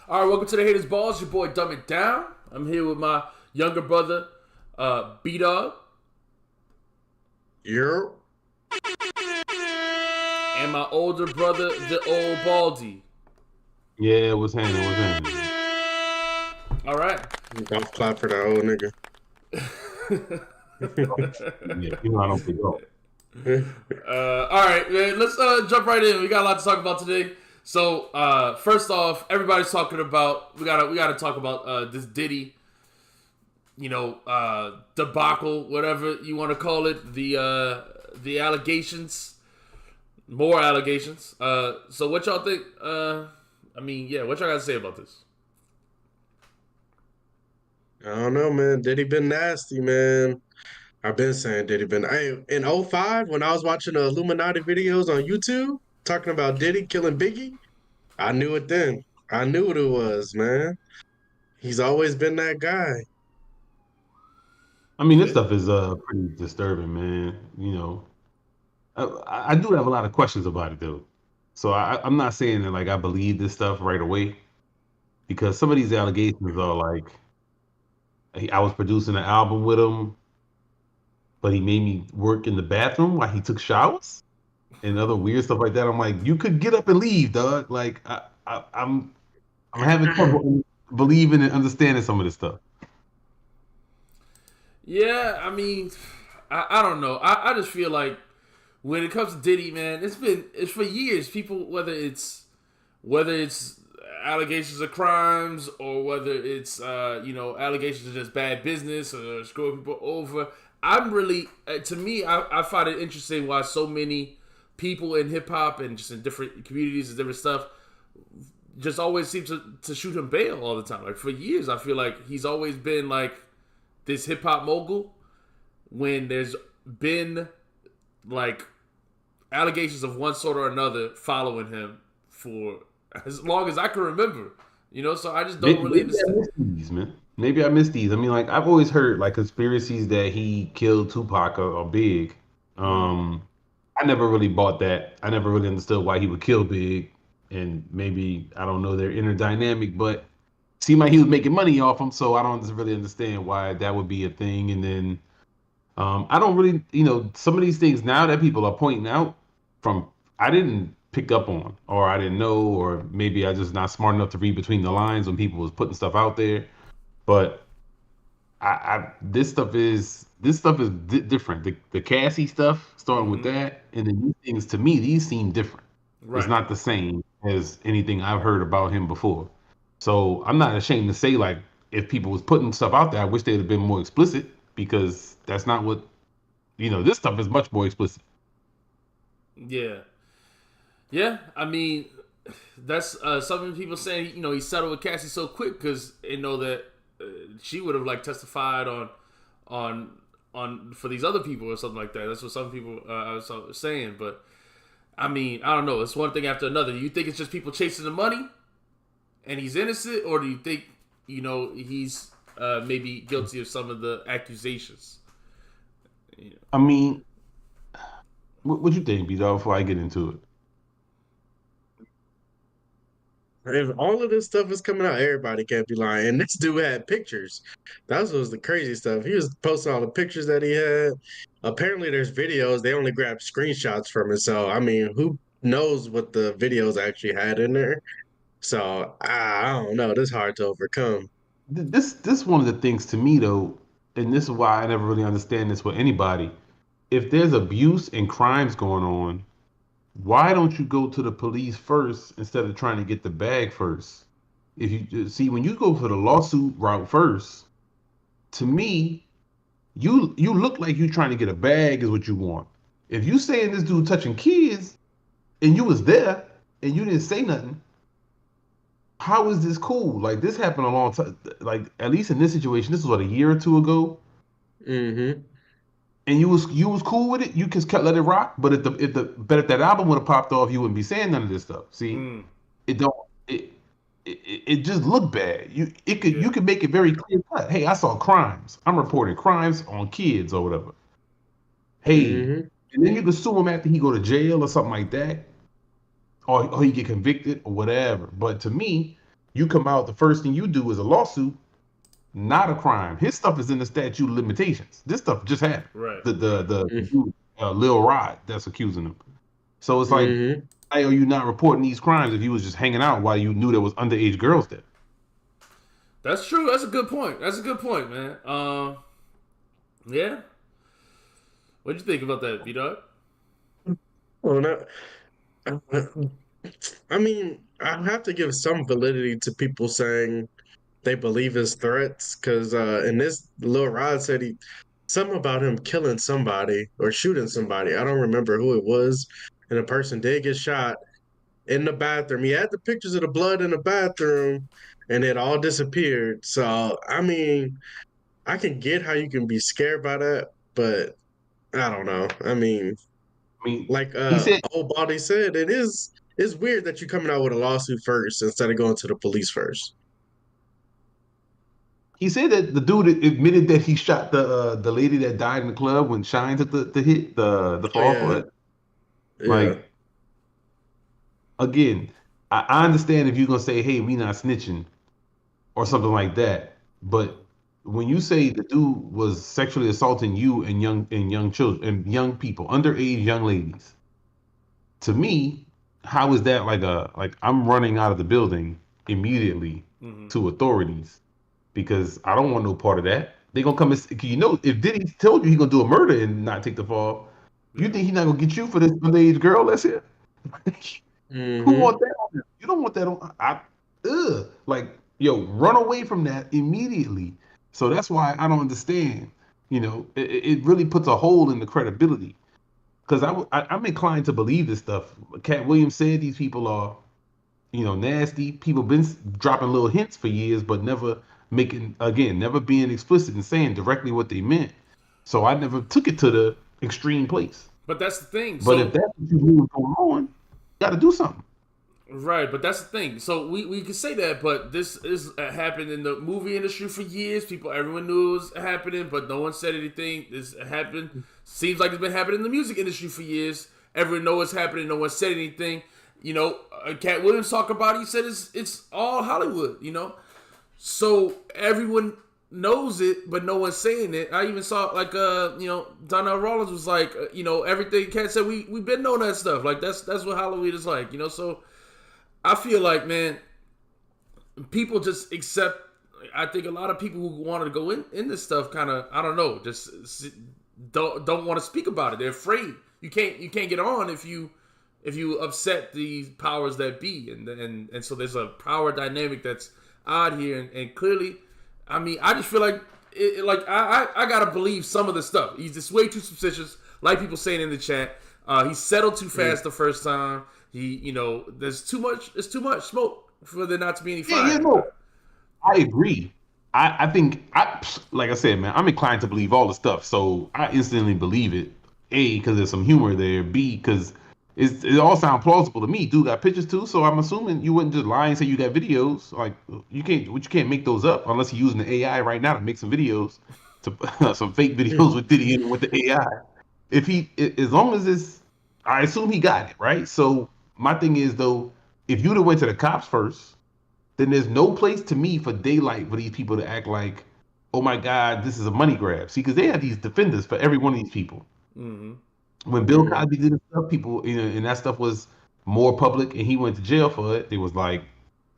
All right, welcome to the Haters Balls. Your boy Dumb It Down. I'm here with my younger brother, B Dog, You're and my older brother, the old Baldy. Yeah, what's happening? What's happening? All right. golf clap for that old nigga. Yeah, you know I don't play golf. All right, man. Let's jump right in. We got a lot to talk about today. So first off, everybody's talking about we gotta talk about this Diddy, debacle, whatever you want to call it. The allegations, more allegations. So what y'all think? What y'all got to say about this? I don't know, man. Diddy been nasty, man. I've been saying Diddy been. In '05, when I was watching the Illuminati videos on YouTube talking about Diddy killing Biggie, I knew it then. I knew what it was, man. He's always been that guy. I mean, this stuff is pretty disturbing, man. I do have a lot of questions about it though. So I'm not saying that like I believe this stuff right away because some of these allegations are like I was producing an album with him, but he made me work in the bathroom while he took showers and other weird stuff like that. I'm like, you could get up and leave, dog. Like I'm having trouble believing and understanding some of this stuff. Yeah, I don't know. I just feel like when it comes to Diddy, man, it's for years. People, whether it's allegations of crimes or whether it's allegations of just bad business or screwing people over. I'm really to me, I find it interesting why so many people in hip hop and just in different communities and different stuff just always seem to shoot him bail all the time. Like for years, I feel like he's always been like this hip hop mogul when there's been like allegations of one sort or another following him for as long as I can remember. So I just don't really understand. I missed these, man. Maybe I missed these. I mean, like I've always heard like conspiracies that he killed Tupac or Big. I never really bought that. I never really understood why he would kill Big, and maybe I don't know their inner dynamic, but seemed like he was making money off him, so I don't really understand why that would be a thing. And then I don't really, some of these things now that people are pointing out from I didn't pick up on, or I didn't know, or maybe I just not smart enough to read between the lines when people was putting stuff out there. But this stuff is different. The Cassie stuff, starting with that, and then these things to me, these seem different. Right. It's not the same as anything I've heard about him before. So I'm not ashamed to say like if people was putting stuff out there, I wish they'd have been more explicit because that's not what this stuff is much more explicit. Yeah. Yeah, I mean, that's something people saying. He settled with Cassie so quick because they know that she would have like testified on for these other people or something like that. That's what some people are saying. But I mean, I don't know. It's one thing after another. Do you think it's just people chasing the money, and he's innocent, or do you think he's maybe guilty of some of the accusations? I mean, what you think, B-Dog, before I get into it? If all of this stuff is coming out, everybody can't be lying. And this dude had pictures. That was the crazy stuff. He was posting all the pictures that he had. Apparently, there's videos. They only grabbed screenshots from it. So, I mean, who knows what the videos actually had in there? So, I don't know. This is hard to overcome. This one of the things to me though, and this is why I never really understand this with anybody. If there's abuse and crimes going on, why don't you go to the police first instead of trying to get the bag first? If you see when you go for the lawsuit route first, to me, you look like you trying to get a bag is what you want. If you saying this dude touching kids and you was there and you didn't say nothing, how is this cool? Like this happened a long time. Like at least in this situation, this was what a year or two ago, Mm-hmm. and you was cool with it. You just kept let it rock. But if that album would have popped off, you wouldn't be saying none of this stuff. See, it don't it just looked bad. You could make it very clear cut. Hey, I saw crimes. I'm reporting crimes on kids or whatever. Hey, and then you can sue him after he go to jail or something like that, or he get convicted or whatever. But to me, You come out, the first thing you do is a lawsuit, not a crime. His stuff is in the statute of limitations. This stuff just happened. Right. The Lil Rod that's accusing him. So it's like, Mm-hmm. why are you not reporting these crimes if you was just hanging out while you knew there was underage girls there? That's true. That's a good point. That's a good point, man. Yeah. What'd you think about that, B-Dog? Well, I mean, I have to give some validity to people saying they believe his threats, because in this, Lil Rod said something about him killing somebody or shooting somebody. I don't remember who it was, and the person did get shot in the bathroom. He had the pictures of the blood in the bathroom, and it all disappeared. So, I mean, I can get how you can be scared by that, but I don't know. I mean, I mean, like he said old body said, it's weird that you're coming out with a lawsuit first instead of going to the police first. that the dude admitted that he shot the lady that died in the club when Shine took the hit, the Oh fall for yeah, it. yeah. Like, again, I understand if you're gonna say, "Hey, we not snitching" or something like that, but when you say the dude was sexually assaulting you and young children and young people, underage young ladies, to me, how is that like I'm running out of the building immediately to authorities because I don't want no part of that. They gonna come and if Diddy told you he gonna do a murder and not take the fall, you think he not gonna get you for this underage girl that's here? Who Mm-hmm. want that on him? You don't want that on. Like, yo, run away from that immediately. So that's why I don't understand. It really puts a hole in the credibility. Because I'm inclined to believe this stuff. Cat Williams said these people are, nasty. People been dropping little hints for years, but never never being explicit and saying directly what they meant. So I never took it to the extreme place. But that's the thing. But if that's what you knew was going on, you got to do something. Right, but that's the thing. So we can say that, but this is happened in the movie industry for years. Everyone knew it was happening, but no one said anything. This happened. Seems like it's been happening in the music industry for years. Everyone knows what's happening. No one said anything. Cat Williams talked about it. He said it's all Hollywood. So everyone knows it, but no one's saying it. I even saw Donnell Rawlings was like, everything Cat said. We've been knowing that stuff. Like that's what Hollywood is like. So. I feel like, man, people just accept. I think a lot of people who wanted to go in this stuff kind of, I don't know, just don't want to speak about it. They're afraid. You can't get on if you upset the powers that be, and so there's a power dynamic that's odd here, and clearly, I mean, I just feel like I gotta believe some of the stuff. He's just way too suspicious, like people saying in the chat. He settled too fast the first time. There's too much. It's too much smoke for there not to be any fire. Yeah, no, I agree. I think like I said, man, I'm inclined to believe all the stuff, so I instantly believe it. A, because there's some humor there. B, because it all sounds plausible to me. Dude got pictures too, so I'm assuming you wouldn't just lie and say you got videos. Like you can't make those up unless you're using the AI right now to make some videos, to some fake videos with Diddy in with the AI. As long as it's, I assume he got it right. So. My thing is, though, if you'd have went to the cops first, then there's no place to me for daylight for these people to act like, oh my God, this is a money grab. See, because they have these defenders for every one of these people. Mm-hmm. When Bill Cosby did his stuff, people, and that stuff was more public, and he went to jail for it. It was like,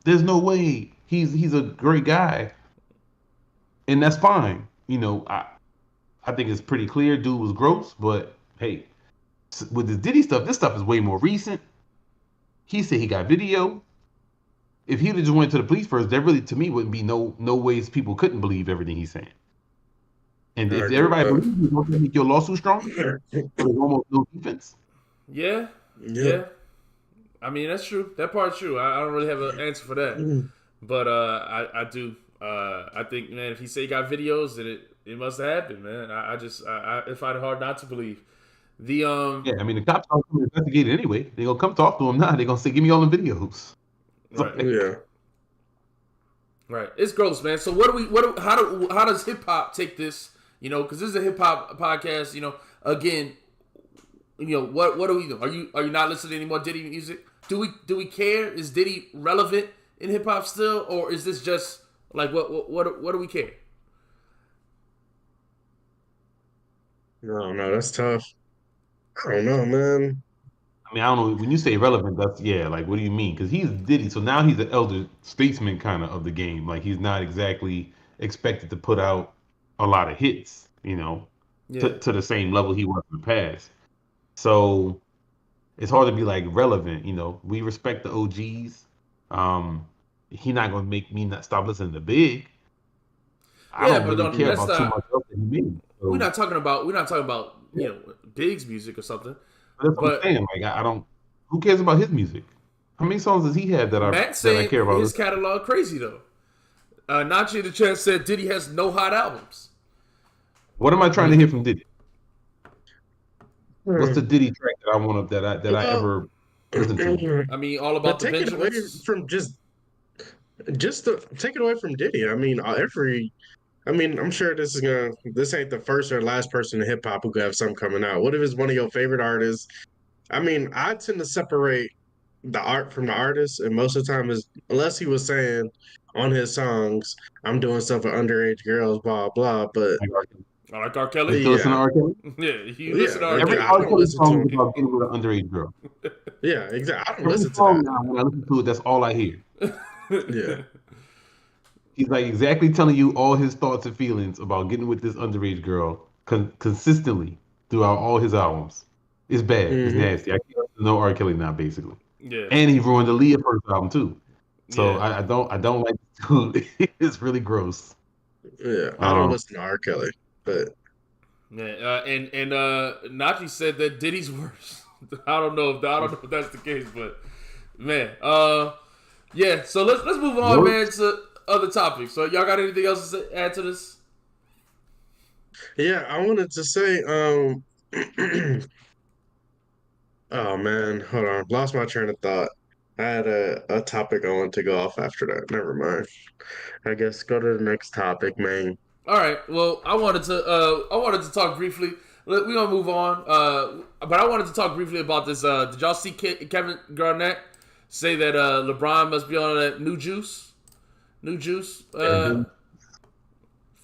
there's no way he's a great guy, and that's fine. I think it's pretty clear, dude was gross, but hey, with the Diddy stuff, this stuff is way more recent. He said he got video. If he'd have just went to the police first, there really, to me, wouldn't be no ways people couldn't believe everything he's saying. And if everybody believes you, don't that make your lawsuit stronger? There's almost no defense. Yeah. I mean, that's true. That part's true. I don't really have an answer for that. But I do. I think, man, if he say he got videos, then it must have happened, man. I find it hard not to believe. Yeah, I mean, the cops are going to investigate it anyway. They're going to come talk to him now. They're going to say, give me all the videos. Right. Yeah. Right. It's gross, man. So how does hip hop take this? Because this is a hip hop podcast. Again, what do we do? Are you not listening to any more Diddy music? Do we care? Is Diddy relevant in hip hop still, or is this just like what do we care? No, that's tough. I don't know, man. I mean, I don't know. When you say relevant, that's yeah. Like, what do you mean? Because he's Diddy, so now he's an elder statesman kind of the game. Like, he's not exactly expected to put out a lot of hits, Yeah, to the same level he was in the past. So it's hard to be like relevant. We respect the OGs. He not gonna make me not stop listening to Big. I yeah, don't but really don't, care that's about too not. much else that he made. We're So not talking about yeah, Big's music or something. that's what I'm But saying. Like, I don't. Who cares about his music? How many songs does he have Matt's that I saying care about? his catalog crazy though. Nachi the Chance said Diddy has no hot albums. What am I trying to hear from Diddy? What's the Hmm. Diddy track that I want to that I Well, ever listen to? I mean, all but about the take it away Benjamins. from take it away from Diddy. I mean, I'm sure this ain't the first or last person in hip hop who could have something coming out. What if it's one of your favorite artists? I mean, I tend to separate the art from the artist, and most of the time is unless he was saying on his songs, I'm doing stuff with underage girls, blah blah. But Like R. Kelly. I like R. Kelly. You still listen to yeah, R. Kelly? Yeah, you yeah, listen to R. like, Every Kelly. I R. don't Kelly listen to song him. is about getting with an underage girl. Yeah, exactly. I don't Every listen to song that. now, when I listen to it, that's all I hear. Yeah. He's like exactly telling you all his thoughts and feelings about getting with this underage girl consistently throughout all his albums. It's bad. It's Hmm. nasty. I can't listen to no R. Kelly now, basically. Yeah, And he ruined the Leah first album too. So yeah, I don't like this dude. It's really gross. Yeah. I don't Um, listen to R. Kelly, but yeah. And Nachi said that Diddy's worse. I don't know if that's the case, but man, yeah. So let's move on, worse. man, to other topics. So y'all got anything else to add to this? yeah, I wanted to say, oh man, hold on, lost my train of thought. I had a topic I wanted to go off after that. Never mind. I guess go to the next topic, man. All right. Well, I wanted to talk briefly. We're gonna move on. But I wanted to talk briefly about this. Did y'all see Kevin Garnett say that LeBron must be on that new juice? New juice.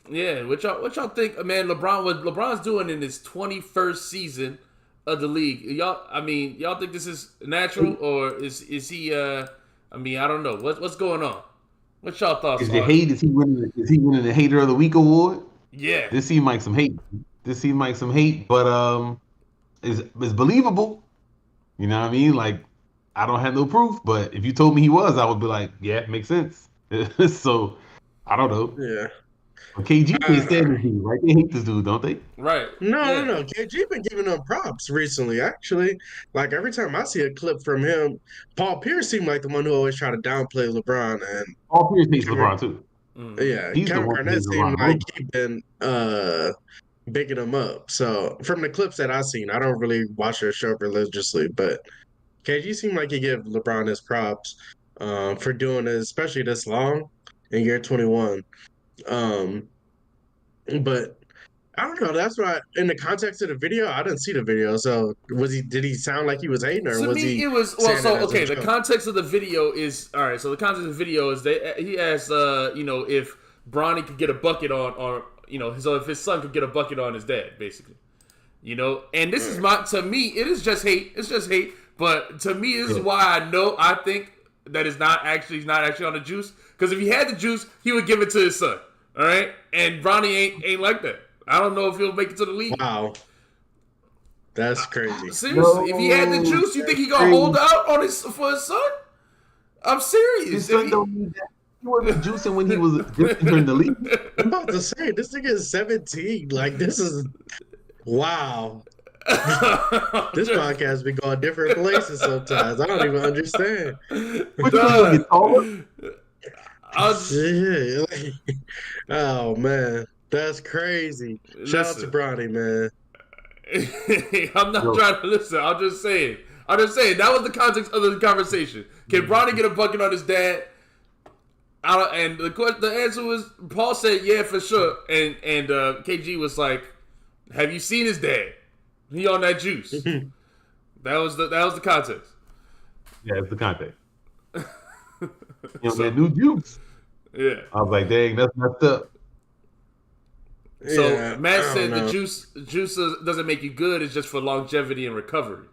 Yeah. What y'all think, man? What LeBron's doing in his 21st season of the league? Y'all think this is natural or is he? I don't know. What's going on? What's y'all thoughts Is the on? hate? Is he winning the Hater of the Week award? Yeah. This seemed like some hate. But it's believable. You know what I mean? Like, I don't have no proof, but if you told me he was, I would be like, yeah, it makes sense. So I don't know. Yeah. But KG can't Uh, stand this dude, right? They hate this dude, don't they? Right. no, no, Yeah. no. KG been giving him props recently. Actually, like every time I see a clip from him, Paul Pierce seemed like the one who always tried to downplay LeBron, and Paul Pierce hates Kevin, LeBron too. Mm-hmm. yeah, He's the Kevin one who Garnett hates seemed LeBron like most. he been bigging him up. So from the clips that I've seen, I don't really watch their show religiously, but KG seemed like he gave LeBron his props for doing it, especially this long in year 21. Um, but I don't know. That's why, in the context of the video, I didn't see the video. So did he sound like he was hating, or To was me, he it was saying it as a okay. The joke? context of the video is all right. So the context of the video is he asked, if Bronny could get a bucket on, or if his son could get a bucket on his dad, basically. And this is to me, it is just hate. It's just hate. But to me, this is Yeah. why I think that he's not actually on the juice. Because if he had the juice, he would give it to his son. All right, and Bronny ain't like that. I don't know if he'll make it to the league. Wow, that's crazy. Seriously, if he had the No, juice, you think he that's gonna hold crazy. out for his son? I'm serious. His son don't need that. He wasn't juicing when he was entering the league. I'm about to say this nigga is 17. Like this is wow. This podcast be going different places sometimes. I don't even understand. What you gonna get taller? Yeah, oh man, that's crazy. Shout out to Listen. Bronny, man. I'm not Yo. trying to listen. I'm just saying. That was the context of the conversation. Can Bronny get a bucket on his dad? And the answer was Paul said yeah for sure, and KG was like, "Have you seen his dad? He on that juice." That was the context. Yeah, it's the context. You know, that new juice. Yeah. I was like, dang, that's messed up. So Yeah, Matt I said don't the know. juice doesn't make you good. It's just for longevity and recovery.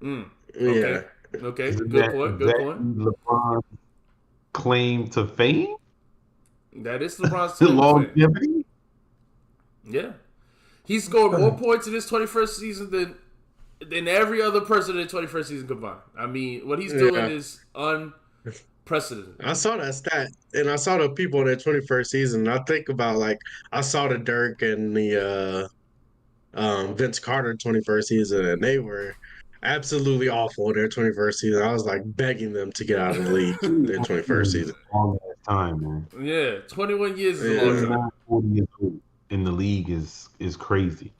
Yeah. Okay. Okay. Isn't Good that point. Good point. exactly LeBron's claim to fame? That is LeBron's claim to fame. Longevity? Yeah. He scored more points in his 21st season than every other person in the 21st season combined. I mean, what he's doing Yeah. is unprecedented. I saw that stat, and I saw the people in their 21st season. And I think about like I saw the Dirk and the Vince Carter 21st season, and they were absolutely awful in their 21st season. I was like begging them to get out of the league in their 21st season. Long ass time, man. Yeah, 21 years is a long Yeah. time. 39, 40 years old in the league is crazy.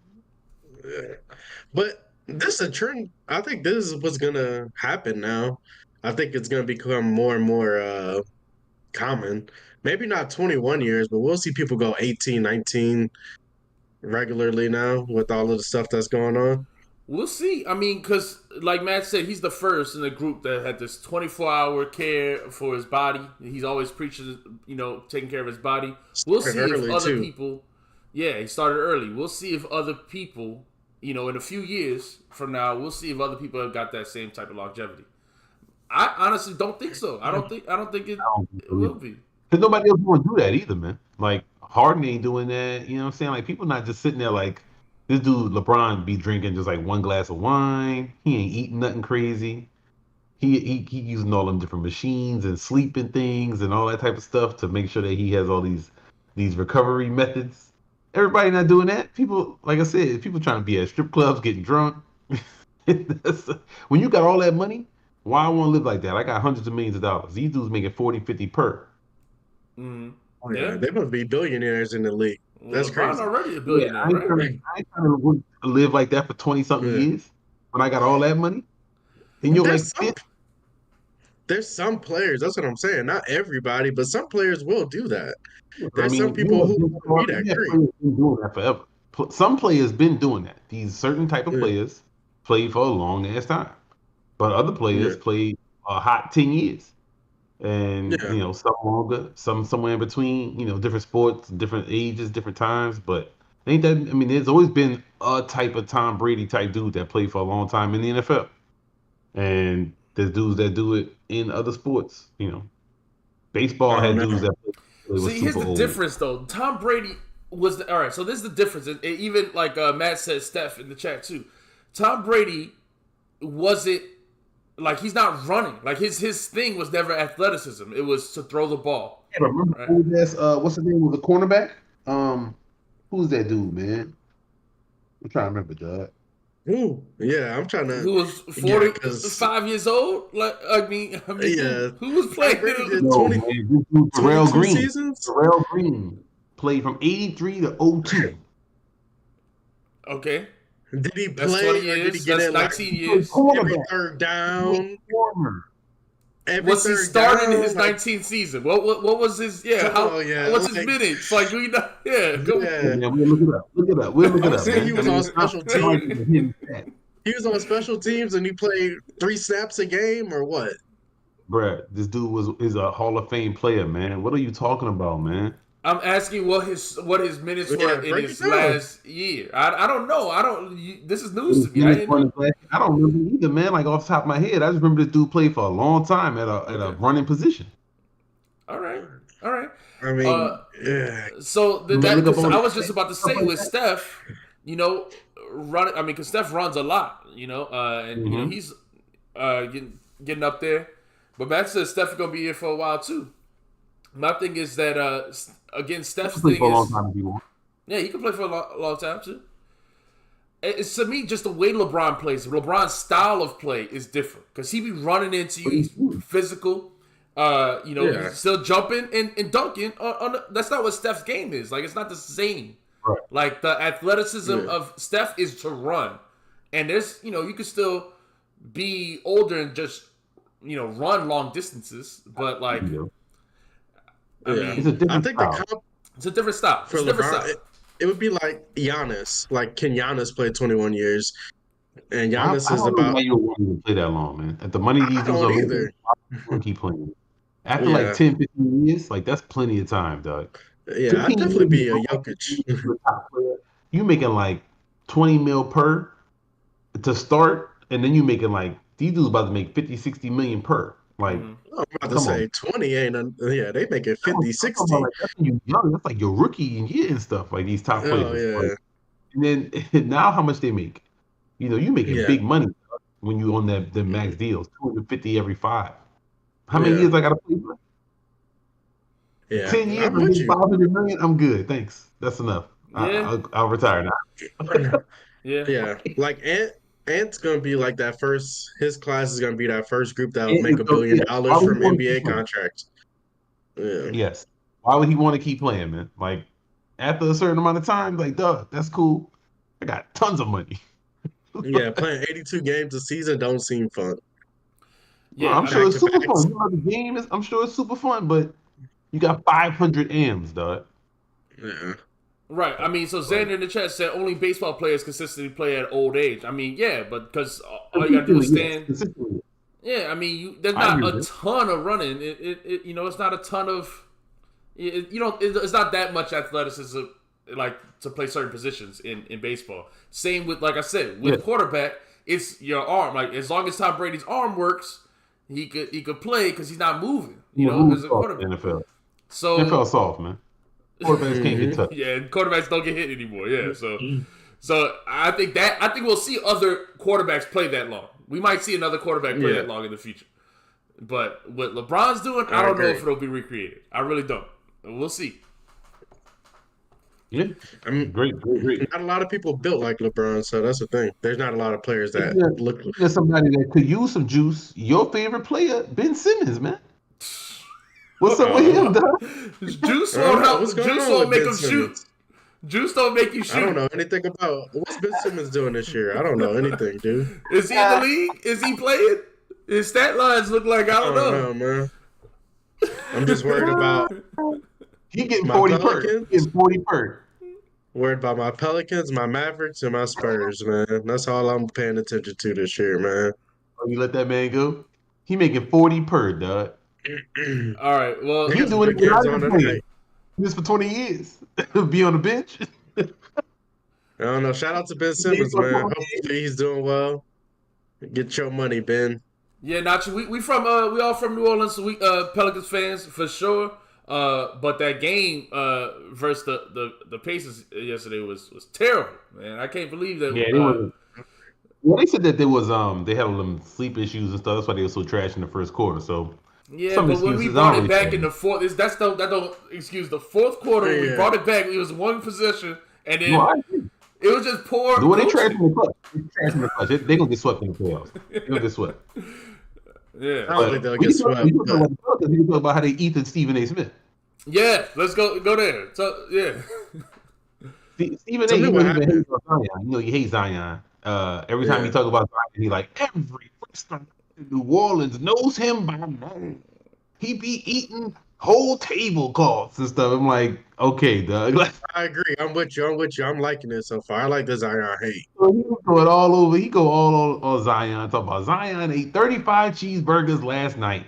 Yeah. But this is a trend. I think this is what's gonna happen now. I think it's gonna become more and more common. Maybe not 21 years, but we'll see people go 18, 19 regularly now with all of the stuff that's going on. We'll see. I mean, because like Matt said, he's the first in the group that had this 24-hour care for his body. He's always preaching, taking care of his body. We'll see Started if early, other too. people. Yeah, he started early. We'll see if other people, in a few years from now, we'll see if other people have got that same type of longevity. I honestly don't think so. I don't think it will be. Because nobody else want to do that either, man. Like Harden ain't doing that. You know what I'm saying? Like people not just sitting there like this dude LeBron be drinking just like one glass of wine. He ain't eating nothing crazy. He using all them different machines and sleeping things and all that type of stuff to make sure that he has all these recovery methods. Everybody not doing that. People, like I said, people trying to be at strip clubs getting drunk. When you got all that money, why I want to live like that? I got hundreds of millions of dollars. These dudes making 40, 50 per. Mm-hmm. Oh, yeah, they must be billionaires in the league. Well, That's LeBron crazy. already a billionaire, right? I ain't trying to live like that for 20 something Yeah. years when I got all that money. And you'll make There's some players, that's what I'm saying. Not everybody, but some players will do that. I There's mean, some people who will be that players great. been doing that forever. Some players been doing that. These certain type of Yeah. players play for a long ass time, but other players Yeah. play a hot 10 years, and Yeah. some longer, some somewhere in between. Different sports, different ages, different times. But ain't that? I mean, there's always been a type of Tom Brady type dude that played for a long time in the NFL, and there's dudes that do it in other sports. Baseball I had don't dudes know. that was See, here's super the old. difference, though. Tom Brady was all right. So this is the difference. Even like Matt said, Steph in the chat too. Tom Brady wasn't like he's not running. Like his thing was never athleticism. It was to throw the ball. Yeah, but remember Right. what's his name? Was a cornerback? Who's that dude, man? I'm trying to remember, Doug. Ooh, yeah, I'm trying to. Who was Yeah, 'cause- 45 years old? Like I mean, Yeah. who was playing? Brady in did the- 20 man, this dude, Terrell 22 Green. seasons? Terrell Green played from 83 to 02. Okay, Did he that's play 20 or did he years. get That's in like 19 years. every third down? Corner. Every What's he third starting in down, his like, 19th season? What was his? Yeah, Oh, yeah, what's his like- minutes? Like we know. Yeah, go. Yeah. Yeah, we'll look it up. We'll look it up. saying he was man. on It's not- special it's not like it's a hidden stat. He was on special teams and he played 3 snaps a game or what? Bruh, this dude is a Hall of Fame player, man. What are you talking about, man? I'm asking what his minutes Yeah, were in break his it down. last year. I don't know. This is news to me. I didn't know. I don't remember either, man. Like off the top of my head, I just remember this dude played for a long time at a Okay. running position. All right. I mean, yeah. So Look up on I the- was just about to say with Steph, running. I mean, because Steph runs a lot, and he's getting up there. But Matt says Steph is gonna be here for a while too. My thing is that again, Steph's Play thing for a long is time if you want. yeah, he can play for a long time too. It's to me just the way LeBron plays. LeBron's style of play is different because he be running into you. He's physical. Yeah. He's still jumping and dunking. That's not what Steph's game is. Like it's not the same. Right. Like the athleticism Yeah. of Steph is to run, and there's you could still be older and just run long distances, but like I Yeah. mean, It's a different I think style. the comp it's a different style. for It's a different LeBron, style. it would be like Giannis. Like, can Giannis play 21 years? And I Giannis is don't know about. why you don't want him to play that long, man. At the money these I dudes are don't making, either. I don't keep playing. After like Yeah. 10, 15 years, like that's plenty of time, dog. Yeah, I'd 15 definitely years, be a Jokic. you're a top player. You making like 20 mil per to start, and then you making like these dudes about to make 50, 60 million per. Like, Mm-hmm. I'm about to come on. say 20 ain't. Yeah, they make it I'm 50, talking about 60. like that's when you young. That's like your rookie year and stuff. Like these top Oh players. Like, yeah, and then now how much they make? You making yeah, big money when you on the max mhm, deals, 250 every 5. How many yeah, years I gotta play for? yeah. 10 years, I'm I'm with getting you. 500 million. I'm good. Thanks. That's enough. Yeah, I'll retire now. yeah. Yeah, like Ant's gonna be like that first. His class is gonna be that first group that will make And $1 so, billion yeah, why would he from want to keep NBA playing? contracts. Yeah, Yes. Why would he want to keep playing, man? Like after a certain amount of time, like, duh, that's cool. I got tons of money. yeah. Playing 82 games a season don't seem fun. Well, Yeah, I'm I sure mean, Back it's to super backs. fun. You know, the game is. I'm sure it's super fun, but you got 500 AMs, dog. Yeah, right. I mean, so Like Xander in the chat said only baseball players consistently play at old age. I mean, yeah, but because all you gotta do consistently, is yes, stand. consistently. Yeah, I mean, there's I not agree a with it. ton of running. It's not a ton of. It's not that much athleticism like to play certain positions in baseball. Same with, like I said, Yeah, with quarterback, it's your arm. Like as long as Tom Brady's arm works, he could play because he's not moving. you know, who's As a soft in quarterback. the NFL. So NFL soft, man. Quarterbacks can't get hmm touched. yeah, and quarterbacks don't get hit anymore. Yeah, so I think we'll see other quarterbacks play that long. We might see another quarterback play yeah. that long in the future. But what LeBron's doing, I I don't know agree. if it'll be recreated. I really don't. We'll see. Yeah, I'm great, great, great. not a lot of people built like LeBron, so that's the thing. There's not a lot of players that Speaking of, look. speaking of somebody that could use some juice, your favorite player, Ben Simmons, man. What's up with Oh, him, dog? Juice I don't won't know what's help. going Juice on won't with make Ben him shoot. Simmons. Juice don't make you I don't shoot. know anything about what's Ben Simmons doing this year. I don't know anything, dude. Is he in the league? Is he playing? His stat lines look like I I don't don't know. know, man. I'm just worried about He getting my 40 per. He Pelicans. getting 40 per. Worried about my Pelicans, my Mavericks, and my Spurs, man. That's all I'm paying attention to this year, man. Oh, you let that man go? He making 40 per, dog. All right. They Well, He got some doing good it games without on even tonight. playing. This for 20 years. Be on the bench. I don't know. Shout out to Ben He played Simmons, for a man. couple games. Hopefully he's doing well. Get your money, Ben. yeah, Nacho. We all from New Orleans. So we Pelicans fans for sure. But that game versus the Pacers yesterday was terrible, man. I can't believe that. Yeah, they was. Well, they said that there was they had all them sleep issues and stuff. That's why they were so trash in the first quarter. So Yeah, some but when we excuses. I brought don't it really back care. in the fourth, that don't excuse the fourth quarter. When we Yeah. brought it back, it was one possession, and No, then I agree. it was just poor The way they trash coaching. in the clutch. They trash in the clutch. They gonna get swept in the playoffs. They gonna get swept. Yeah, I don't think so they'll We get can talk, swept, we can talk but about the Pelicans. We can talk about how they eat Stephen A. Smith. yeah, let's go there. So yeah, Stephen A. tell me You know what he been happened. hating on Zion. You know he hates Zion. Every time he Yeah. talk about Zion, he like every restaurant in New Orleans knows him by name. He be eating whole tablecloths and stuff. I'm like, okay, Doug. Like, I agree. I'm with you. I'm with you. I'm liking it so far. I like the Zion hate. so he was going all over. He go all on Zion. Talk about Zion ate 35 cheeseburgers last night.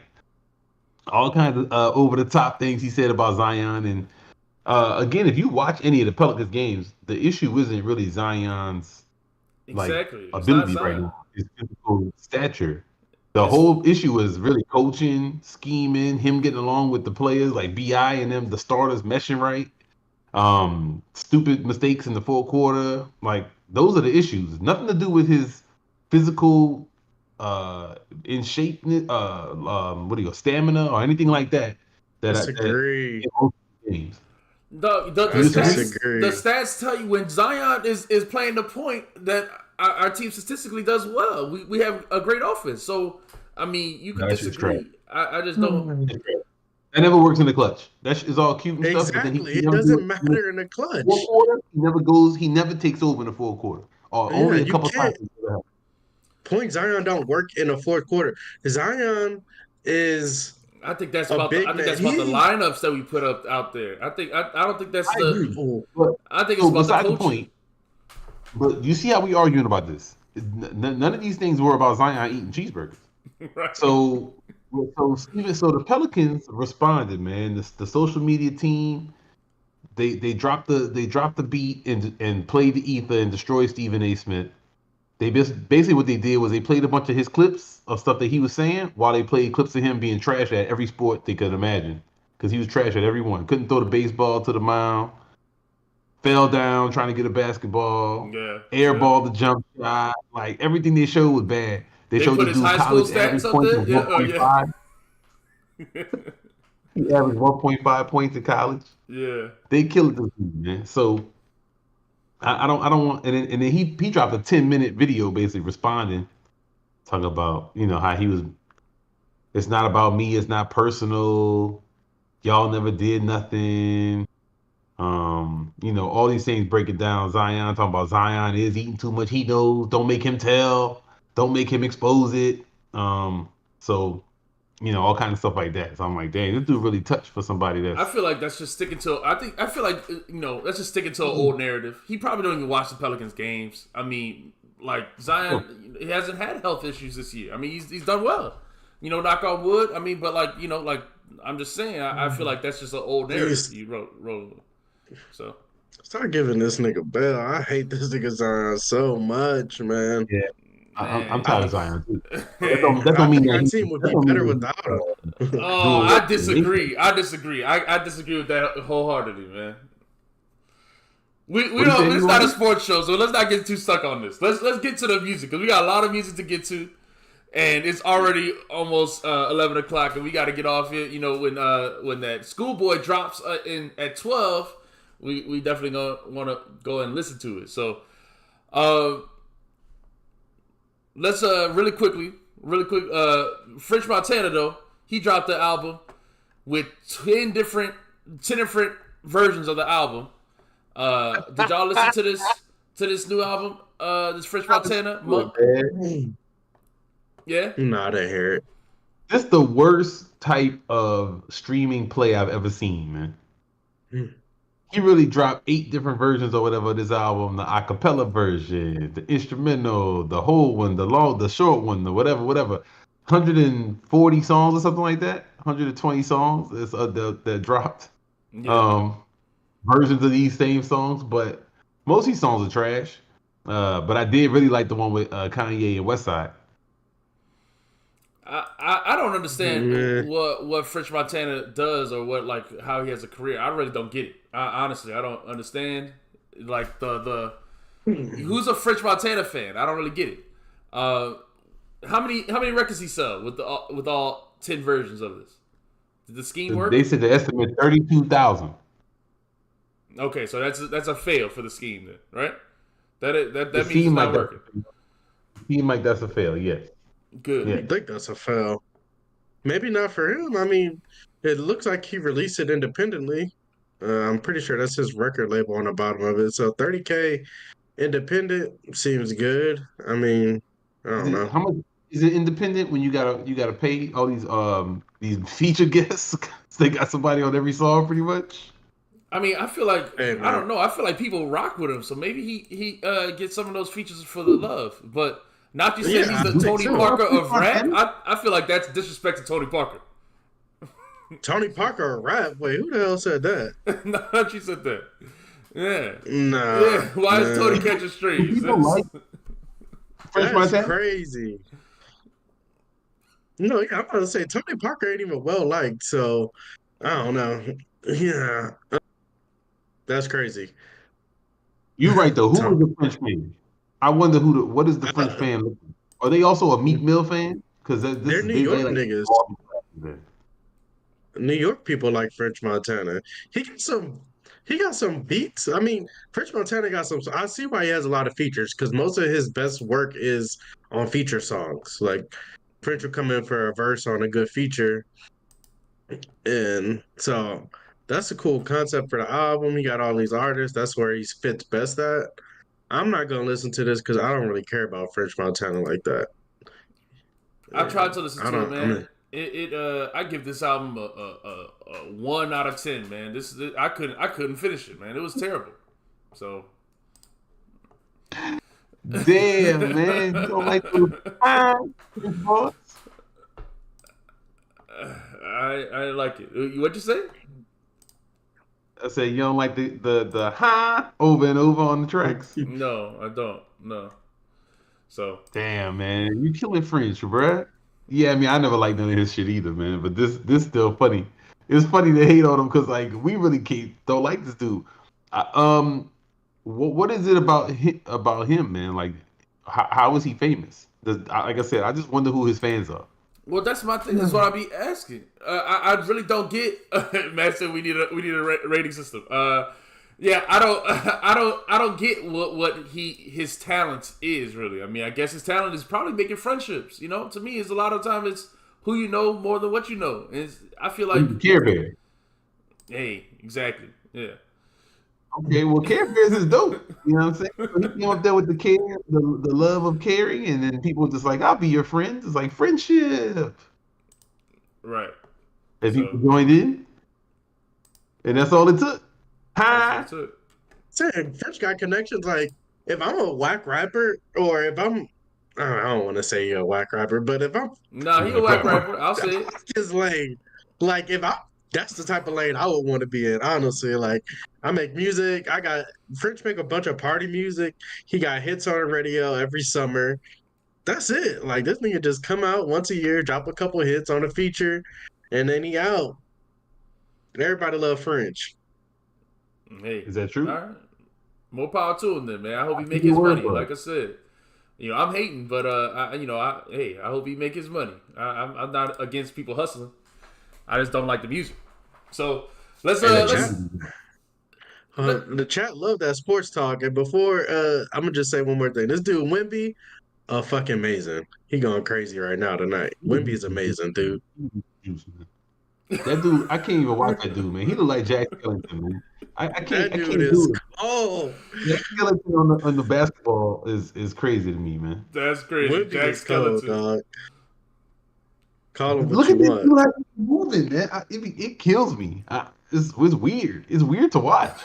All kinds of over the top things he said about Zion. And again, if you watch any of the Pelicans games, the issue isn't really Zion's like exactly. It's not ability right Zion. now. His physical stature. The It's whole issue is really coaching, scheming, him getting along with the players like Bi and them, the starters meshing right. Stupid mistakes in the fourth quarter. Like those are the issues. Nothing to do with his physical in shape what do you go stamina or anything like that. That Disagree. in most games. I the disagree. stats tell you when Zion is playing the point that our team statistically does well. We have a great offense. So I mean, you can That shit's trash. disagree. I just don't. That never works in the clutch. That is all cute and stuff, but then Exactly. he It never do doesn't it in the matter in the clutch. fourth quarter. He never goes. He never takes over in the fourth quarter, or Yeah, only a you couple times. can't. Point Zion don't work in the fourth quarter. Zion is I think that's a about the. I big think man. that's about the lineups that we put up out there. I don't think that's I the. agree, Oh, but I think it's so about the beside the coaching. point. But you see how we arguing about this? None of these things were about Zion eating cheeseburgers. Right. So So the Pelicans responded, man. The social media team, they dropped the beat and played the ether and destroyed Stephen A. Smith. Basically what they did was they played a bunch of his clips of stuff that he was saying while they played clips of him being trash at every sport they could imagine. Because he was trash at every one. Couldn't throw the baseball to the mound, fell down trying to get a basketball, Yeah. airball the jump shot. Like everything they showed was bad. They They showed put the his dude high school college stats average up points there. of Yeah. Oh yeah. 1.5. He averaged 1.5 points in college. Yeah. They killed this dude, man. So I don't want and then he dropped a 10-minute video basically responding, talking about, how he was, it's not about me, it's not personal. Y'all never did nothing. All these things breaking down. Zion talking about Zion is eating too much. He knows. Don't make him tell. Don't make him expose it. So all kind of stuff like that. So I'm like, dang, this dude really touched for somebody I that's. feel like that's just sticking to. I feel like that's just sticking to an old narrative. He probably don't even watch the Pelicans games. I mean, like Zion, he hasn't had health issues this year. I mean, he's done well. Knock on wood. I mean, but like I'm just saying. I feel like that's just an old narrative Please you wrote. So start giving this nigga Bell. I hate this nigga Zion so much, man. Yeah, I'm man, tired of I, Zion too. That I don't mean think that our he. team would That be don't better mean without he's him. oh, doing I what they. disagree. I disagree with that wholeheartedly, man. We What do you say, don't. It's not a you sports show, so let's not get too stuck on this. Let's get to the music because we got a lot of music to get to, and it's already almost 11 o'clock, and we got to get off here. When that Schoolboy drops in at 12, we definitely gonna want to go and listen to it. So, let's really quick. French Montana though, he dropped the album with 10 different versions of the album. Did y'all listen to this new album? This French Montana month? Yeah. No, I didn't hear it. That's the worst type of streaming play I've ever seen, man. He really dropped 8 different versions or whatever of this album: the acapella version, the instrumental, the whole one, the long, the short one, the whatever. 140 songs or something like that. 120 songs is that dropped. Yeah. Versions of these same songs, but most of these songs are trash. But I did really like the one with Kanye and Westside. I don't understand Yeah. what French Montana does or how he has a career. I really don't get it. Honestly, I don't understand. Like the who's a French Montana fan? I don't really get it. How many records he sell with all 10 versions of this? Did the scheme work? They said the estimate 32,000. Okay, so that's a fail for the scheme then, right? That means it's Seemed not like working. Seemed like that's a fail. Yes. Good. Yeah. I think that's a foul. Maybe not for him. I mean, it looks like he released it independently. I'm pretty sure that's his record label on the bottom of it. So 30K independent seems good. I mean, I Is don't it know. how much? Is it independent when you gotta pay all these feature guests? They got somebody on every song pretty much. I mean, I feel like Hey, I man. don't know. I feel like people rock with him, so maybe he gets some of those features for the love. But not you saying Yeah, he's I the think Tony so. Parker of rap. I feel like that's disrespect to Tony Parker. Tony Parker a rap? Wait, who the hell said that? Not you said that. Yeah. Nah, Yeah. Why is Tony man. catching streams? People like French That's Montana. crazy. No, I'm about to say Tony Parker ain't even well liked, so I don't know. Yeah, that's crazy. You right though. Who is Tom, the French fan? I wonder what is the French uh, fan looking for? Are they also a Meek Mill fan? Because this they're is New they York like niggas. New York people like French Montana. He got some. He got some beats. I mean, French Montana got some. I see why he has a lot of features because most of his best work is on feature songs. Like French will come in for a verse on a good feature, and so that's a cool concept for the album. He got all these artists. That's where he fits best at. I'm not gonna listen to this because I don't really care about French Montana like that. I tried And to listen I to it, don't. I man. mean, I give this album a 1 out of 10, man. I couldn't finish it, man. It was terrible. So Damn, man, you don't like those boss? I like it. What'd you say? I say you don't like the ha over and over on the tracks. No, I don't. No. So Damn, man, you killing French, bruh. Yeah, I mean, I never liked none of his shit either, man. But this still funny. It's funny to hate on him because like we really don't like this dude. What is it about him, man? Like, how is he famous? Like I said, I just wonder who his fans are. well, that's my thing. That's what I be asking. I really don't get. Matt said we need a rating system. Yeah, I don't get what his talent is really. I mean, I guess his talent is probably making friendships. You know, to me, it's a lot of time it's who you know more than what you know. I feel like Care Bear. hey, exactly, yeah. Okay, well, Care Bears is dope. You know what I'm saying? So he came up there with the care, the love of caring, and then people just like, I'll be your friend. It's like friendship. Right. And So people joined in, and that's all it took. Ha! that's it. Saying French got connections. Like, if I'm a whack rapper, or if I don't want to say you're a whack rapper, but if I'm Nah, he a whack rapper. I'll say it. his lane, like if I, that's the type of lane I would want to be in. Honestly, like I make music. I got French make a bunch of party music. He got hits on the radio every summer. That's it. Like this nigga just come out once a year, drop a couple hits on a feature, and then he out. Everybody love French. Hey, Is that all true? right. More power to him, then, man. I hope he make Give you his a word money. for it. Like I said, you know, I'm hating, but I hope he make his money. I'm not against people hustling. I just don't like the music. So let's The chat love that sports talk. And before I'm gonna just say one more thing. This dude Wimby, fucking amazing. He going crazy right now tonight. Wimby is amazing, dude. That dude, I can't even watch that dude, man. He look like Jack Skellington, man. I That can't dude is do it. cold. Jack Skellington on the basketball is crazy to me, man. that's crazy. Wimby Jack is cold, Skeleton. dog. Call him what Look you at this want. dude how he's moving, man. It kills me. It's weird. It's weird to watch.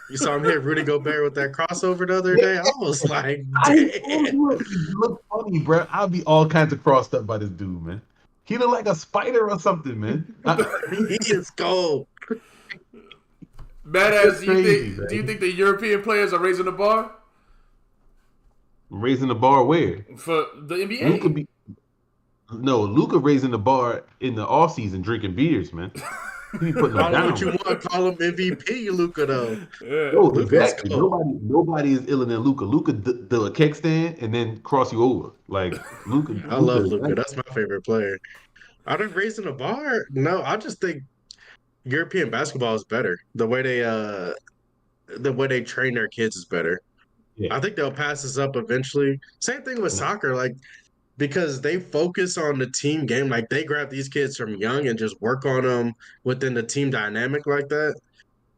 You saw him hit Rudy Gobert with that crossover the other day. I was like, I damn. look funny, bro. I'll be all kinds of crossed up by this dude, man. He look like a spider or something, man. He is cold. Badass. Crazy, Do you think the European players are raising the bar Raising the bar where? for the NBA? Luca raising the bar in the off season drinking beers, man. He be putting them Call him what down. you want. Call him MVP, Luca, though. Yeah. No, Luka is exactly. cold. Nobody is iller than Luca. Luca do a kick stand and then cross you over. Like Luca. I love Luca. That's my favorite player. Are they raising the bar? No, I just think European basketball is better. The way they train their kids is better. Yeah. I think they'll pass this up eventually. Same thing with No. soccer, like because they focus on the team game. Like they grab these kids from young and just work on them within the team dynamic like that.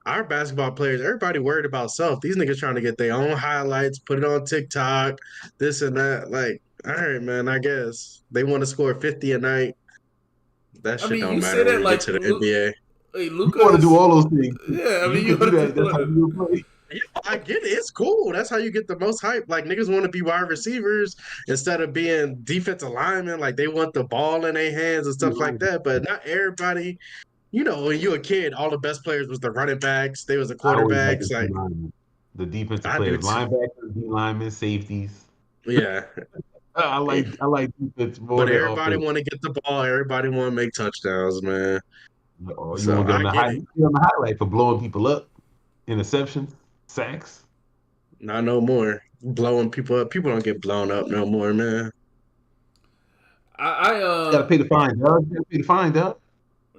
Our basketball players, everybody worried about self. These niggas trying to get their own highlights, put it on TikTok, this and that. Like, all right, man, I guess they want to score 50 a night. That I shit mean, don't you say matter when that you like get to the NBA. Hey, You Luca want to is, do all those things. Yeah, I mean, You can do that. That's how it. you play. Yeah, I get it. It's cool. That's how you get the most hype. Like niggas want to be wide receivers instead of being defensive linemen. Like they want the ball in their hands and stuff like that. But not everybody. You know, when you a kid, all the best players was the running backs. They was the I always like quarterbacks. the D Like linemen, the defensive I do players, too. linebackers, D linemen, safeties. Yeah, I like defense more but than everybody offense. want to get the ball. Everybody want to make touchdowns, man. Or you So want to get I get it. on the highlight for blowing people up, interceptions, sacks. Not no more blowing people up. People don't get blown up no more, man. I You gotta pay the fine, dog. You gotta pay the fine, dog.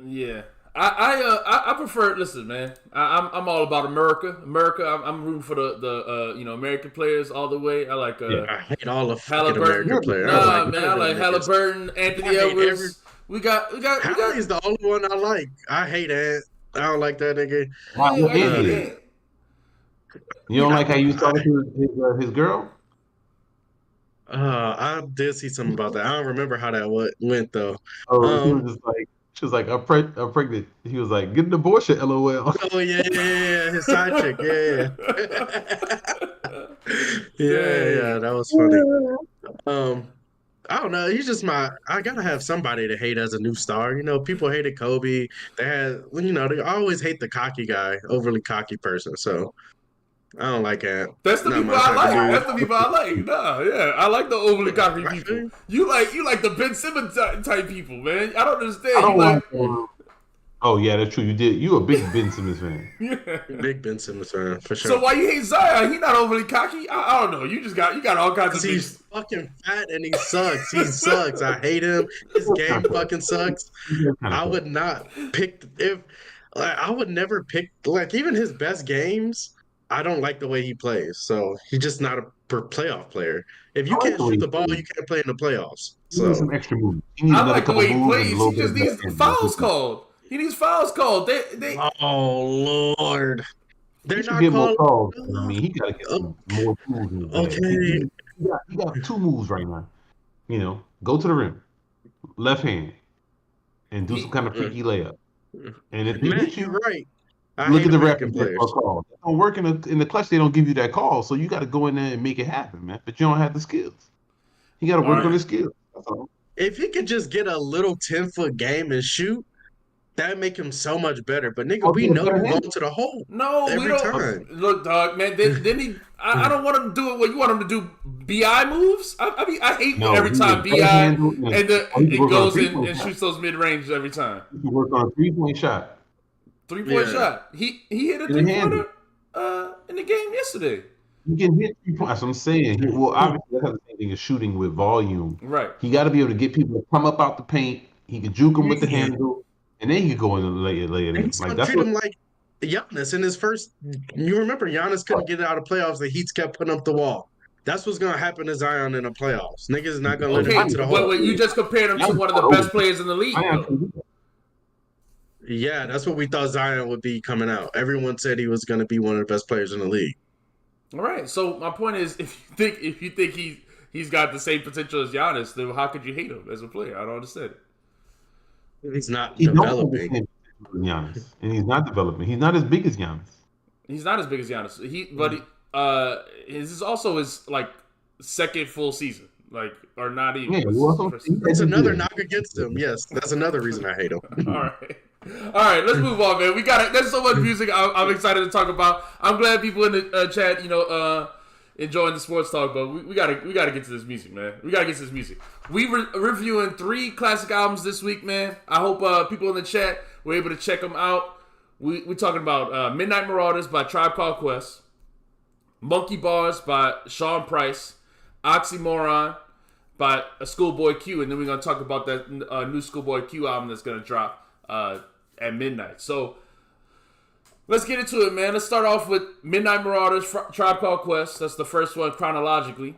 Yeah. I prefer. Listen, man. I'm all about America. I'm rooting for the American players all the way. I like I hate all the fucking Halliburton. American players. I don't Nah, like man. none I of them like niggas. Halliburton, Anthony I hate Edwards. We got. Hallie's the only one I like. I hate Ant. I don't like that nigga. Why Yeah, I Anthony? get it. You don't like how you was talking to his girl? I did see something about that. I don't remember how that went though. Oh, she was like, I'm pregnant. He was like, get an abortion, LOL. Oh yeah, his side chick, yeah. Yeah, that was funny. I don't know. He's just my. I gotta have somebody to hate as a new star. You know, people hated Kobe. They had, you know, they always hate the cocky guy, overly cocky person. So I don't like that. That's the Not people my I type of like. dude. That's the people I like. Nah, yeah, I like the overly cocky I feel people. you. You like the Ben Simmons type people, man. I don't I understand. don't You like, like. Oh yeah, that's true. You did. You a big Ben Simmons fan. yeah. Big Ben Simmons fan for So sure. why you hate Zion? He not overly cocky. I don't know. You got all kinds Because of he's things. fucking fat and he sucks. He sucks. I hate him. His game fucking sucks. I would not pick if like, I would never pick like even his best games. I don't like the way he plays. So he's just not a playoff player. If you I like can't the way shoot he the ball, plays. you can't play in the playoffs. He needs So some extra moves. He needs I another like the couple way he moves and a plays. little He bit just of needs fouls called. He needs fouls called. They oh Lord. He They're should not get more calling. calls. I mean, he got to get Oh, some more tools in his bag. okay. He got two moves right now. You know, go to the rim, left hand, and do some he kind of Mm. freaky layup. And if they Matt, hit you're you, right. I look hate at the American referee for a players. call. That don't work in the clutch. They don't give you that call, so you got to go in there and make it happen, man. But you don't have the skills. You got to all work on right. his skills. That's all. If he could just get a little 10-foot game and shoot, that'd make him so much better. But nigga, I'll we get a know better you going handle. to the hole No, we every don't. time. Look, dog, man. Then he. I don't want him to do it. What you want him to do? Bi moves? I mean, I hate No, every he time a better Bi handle. and Or he can it work on a goes in three-point and shot. shoots those mid range every time. He can work on a 3-point shot 3-point Yeah. shot. He hit a in the handle. 3-pointer in the game yesterday. He can hit 3 points. That's what I'm saying. Well, obviously, that's the same thing as shooting with volume. Right. He got to be able to get people to come up out the paint. He can juke them with the Yeah. handle, and then he can go in and lay it And in. he's Like gonna that's treat what. him like Giannis in his first. You remember Giannis couldn't get it out of playoffs. The Heat's kept putting up the wall. That's what's gonna happen to Zion in the playoffs. Niggas is not gonna let him Okay, get to the but hole. you just compared him to Giannis one of the got over. best players in the league, Zion though. can do that. Yeah, that's what we thought Zion would be coming out. Everyone said he was gonna be one of the best players in the league. All right. So my point is, if you think he's got the same potential as Giannis, then how could you hate him as a player? I don't understand it. He's not He don't developing. understand Giannis, and he's not developing. He's not as big as Giannis. He's not as big as Giannis. His is also his like second full season, like or not even. Yeah, well, It's another knock against him. Yes, that's another reason I hate him. All right, let's move on, man. We got it. There's so much music I'm excited to talk about. I'm glad people in the chat, enjoying the sports talk, but we gotta get to this music, man. We gotta get to this music. We reviewing 3 classic albums this week, man. I hope people in the chat were able to check them out. We're talking about Midnight Marauders by Tribe Called Quest, Monkey Bars by Sean Price, Oxymoron by Schoolboy Q, and then we're going to talk about that new Schoolboy Q album that's going to drop at midnight. So let's get into it, man. Let's start off with Midnight Marauders, Tribe Called Quest. That's the first one chronologically.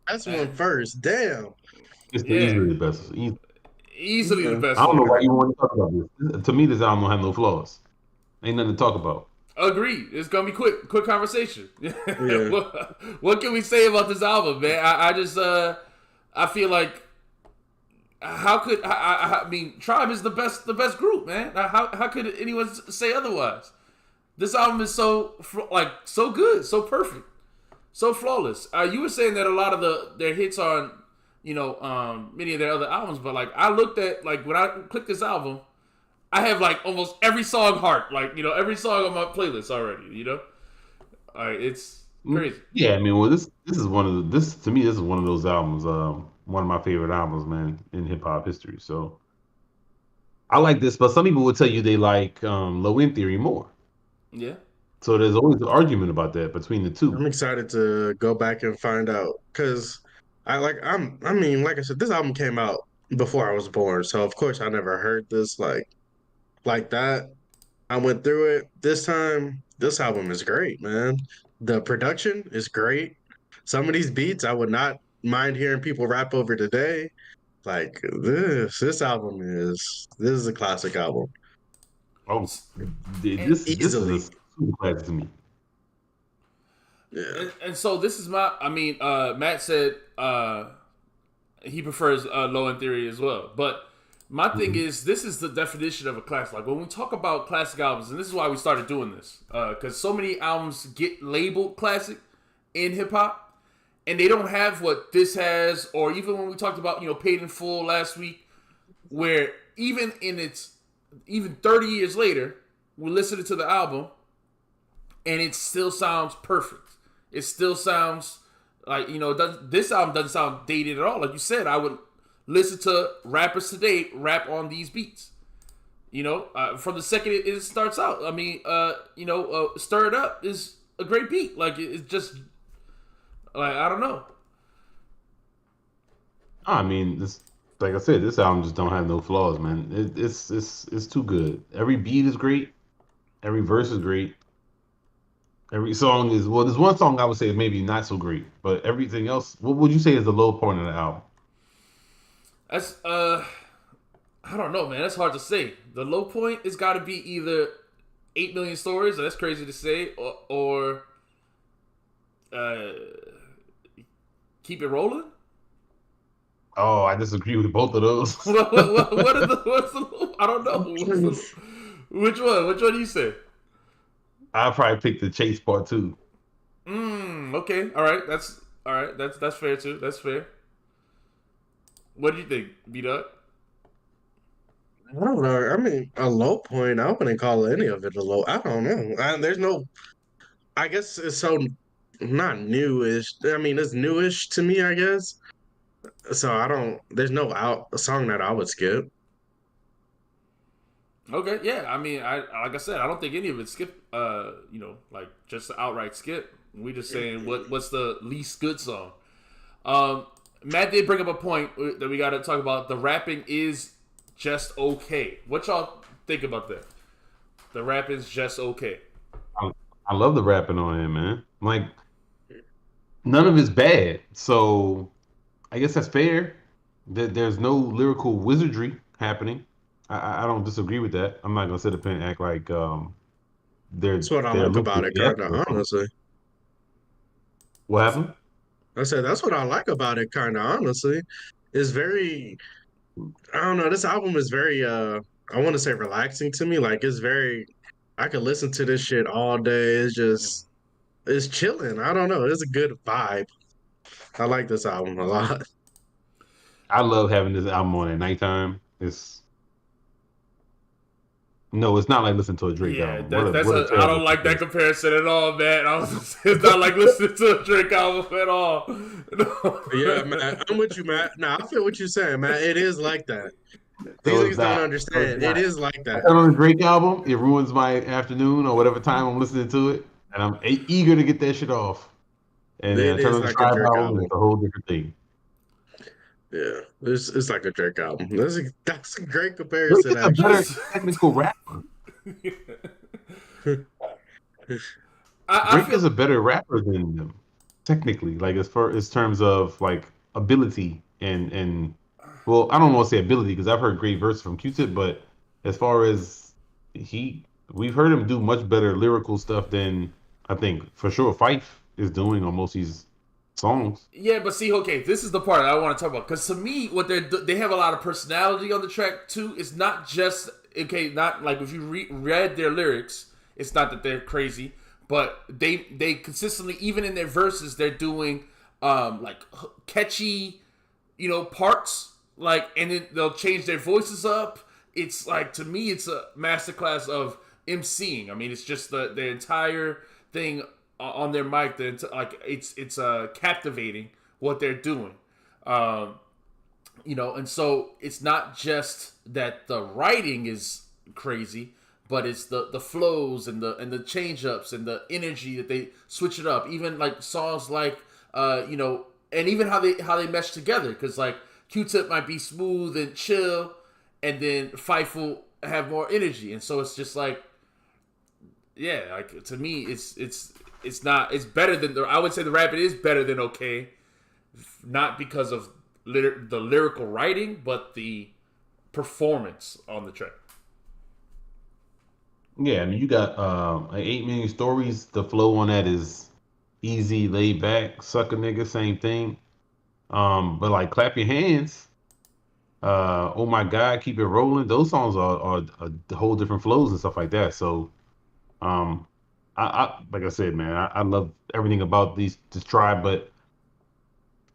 That's one first. Damn. It's Yeah. easily the best. Easily the best I don't know one. why you want to talk about this. To me, this album don't have no flaws. Ain't nothing to talk about. Agreed. It's gonna be quick conversation. Yeah. What can we say about this album, man? I just I feel like how could I mean Tribe is the best group, man. How could anyone say otherwise? This album is so good, so perfect, so flawless. You were saying that a lot of their hits on many of their other albums, but like I looked at like when I clicked this album, I have like almost every song heart, like every song on my playlist already. It's crazy. Yeah, I mean, well, this is one of the, this to me, this is one of those albums. One of my favorite albums, man, in hip hop history. So I like this, but some people would tell you they like Low End Theory more. Yeah. So there's always an argument about that between the two. I'm excited to go back and find out because like I said, this album came out before I was born, so of course I never heard this like that. I went through it this time. This album is great, man. The production is great. Some of these beats I would not mind hearing people rap over today. Like this album this is a classic album. Oh, this is Easily. a super classic to me. Yeah. And so this is Matt said he prefers Low End Theory as well. But my thing is, this is the definition of a classic. Like when we talk about classic albums, and this is why we started doing this, because so many albums get labeled classic in hip hop, and they don't have what this has, or even when we talked about Paid in Full last week, where even 30 years later, we're listening to the album, and it still sounds perfect. It still sounds like this album doesn't sound dated at all. Like you said, I would listen to rappers today rap on these beats. From the second it starts out. I mean, Stir It Up is a great beat. Like it's just like I don't know. I mean, this, like I said, this album just don't have no flaws, man. It's too good. Every beat is great. Every verse is great. Every song is there's one song I would say is maybe not so great, but everything else. What would you say is the low point of the album? That's I don't know, man. That's hard to say. The low point has got to be either 8 Million Stories. That's crazy to say, or Keep It Rolling. Oh, I disagree with both of those. What are what's the? I don't know. Which one? Which one do you say? I'd probably pick the Chase Part 2. Okay. All right. That's fair too. That's fair. What do you think, B-Dog? I don't know. I mean, a low point. I wouldn't call any of it a low. I don't know. There's no. I guess it's so not newish. I mean, it's newish to me. I guess. So I don't. There's no song that I would skip. Okay, yeah. I mean, like I said, I don't think any of it skip. Like just outright skip. We just saying what's the least good song. Matt did bring up a point that we got to talk about. The rapping is just okay. What y'all think about that? The rap is just okay. I love the rapping on him, man. Like none of it's bad, so I guess that's fair. There's no lyrical wizardry happening. I don't disagree with that. I'm not gonna sit up and act like That's what I like about it, kind of honestly. What happened? I said that's what I like about it, kind of honestly. It's very. I don't know. This album is very. I want to say relaxing to me. Like it's very. I could listen to this shit all day. It's chilling. I don't know. It's a good vibe. I like this album a lot. I love having this album on at nighttime. It's not like listening to a Drake album. I don't like that comparison at all, man. It's not like listening to a Drake album at all. No. Yeah, man, I'm with you, Matt. No, I feel what you're saying, man. It is like that. These niggas don't understand. It is like that. On a Drake album, it ruins my afternoon or whatever time I'm listening to it, and I'm eager to get that shit off. And then I turn on the Tribe album, it's a whole different thing. Yeah, it's like a Drake album. That's a great comparison. Drake is a better technical rapper. Drake is a better rapper than them, technically. Like as far as terms of like ability and well, I don't want to say ability because I've heard great verses from Q-Tip, but as far as we've heard him do much better lyrical stuff than I think for sure Fife is doing on most of these songs. Yeah, but see, okay, this is the part I want to talk about because to me, what they have a lot of personality on the track too. It's not just not like if you read their lyrics, it's not that they're crazy, but they consistently, even in their verses, they're doing like catchy, parts, like, and then they'll change their voices up. It's like, to me, it's a masterclass of MCing. I mean, it's just the entire thing on their mic. Like it's captivating what they're doing. And so it's not just that the writing is crazy, but it's the flows and the change ups and the energy that they switch it up. Even like songs like and even how they mesh together, because like Q-Tip might be smooth and chill, and then Fife will have more energy, and so it's just like, yeah, like to me, it's better than I would say the rap is better than okay, not because of the lyrical writing, but the performance on the track. Yeah, I mean, you got 8 Million Stories. The flow on that is easy, laid back, sucker nigga, same thing. But like Clap Your Hands, Oh My God, Keep It Rolling, those songs are a whole different flows and stuff like that. So, I like I said, man, I love everything about this tribe, but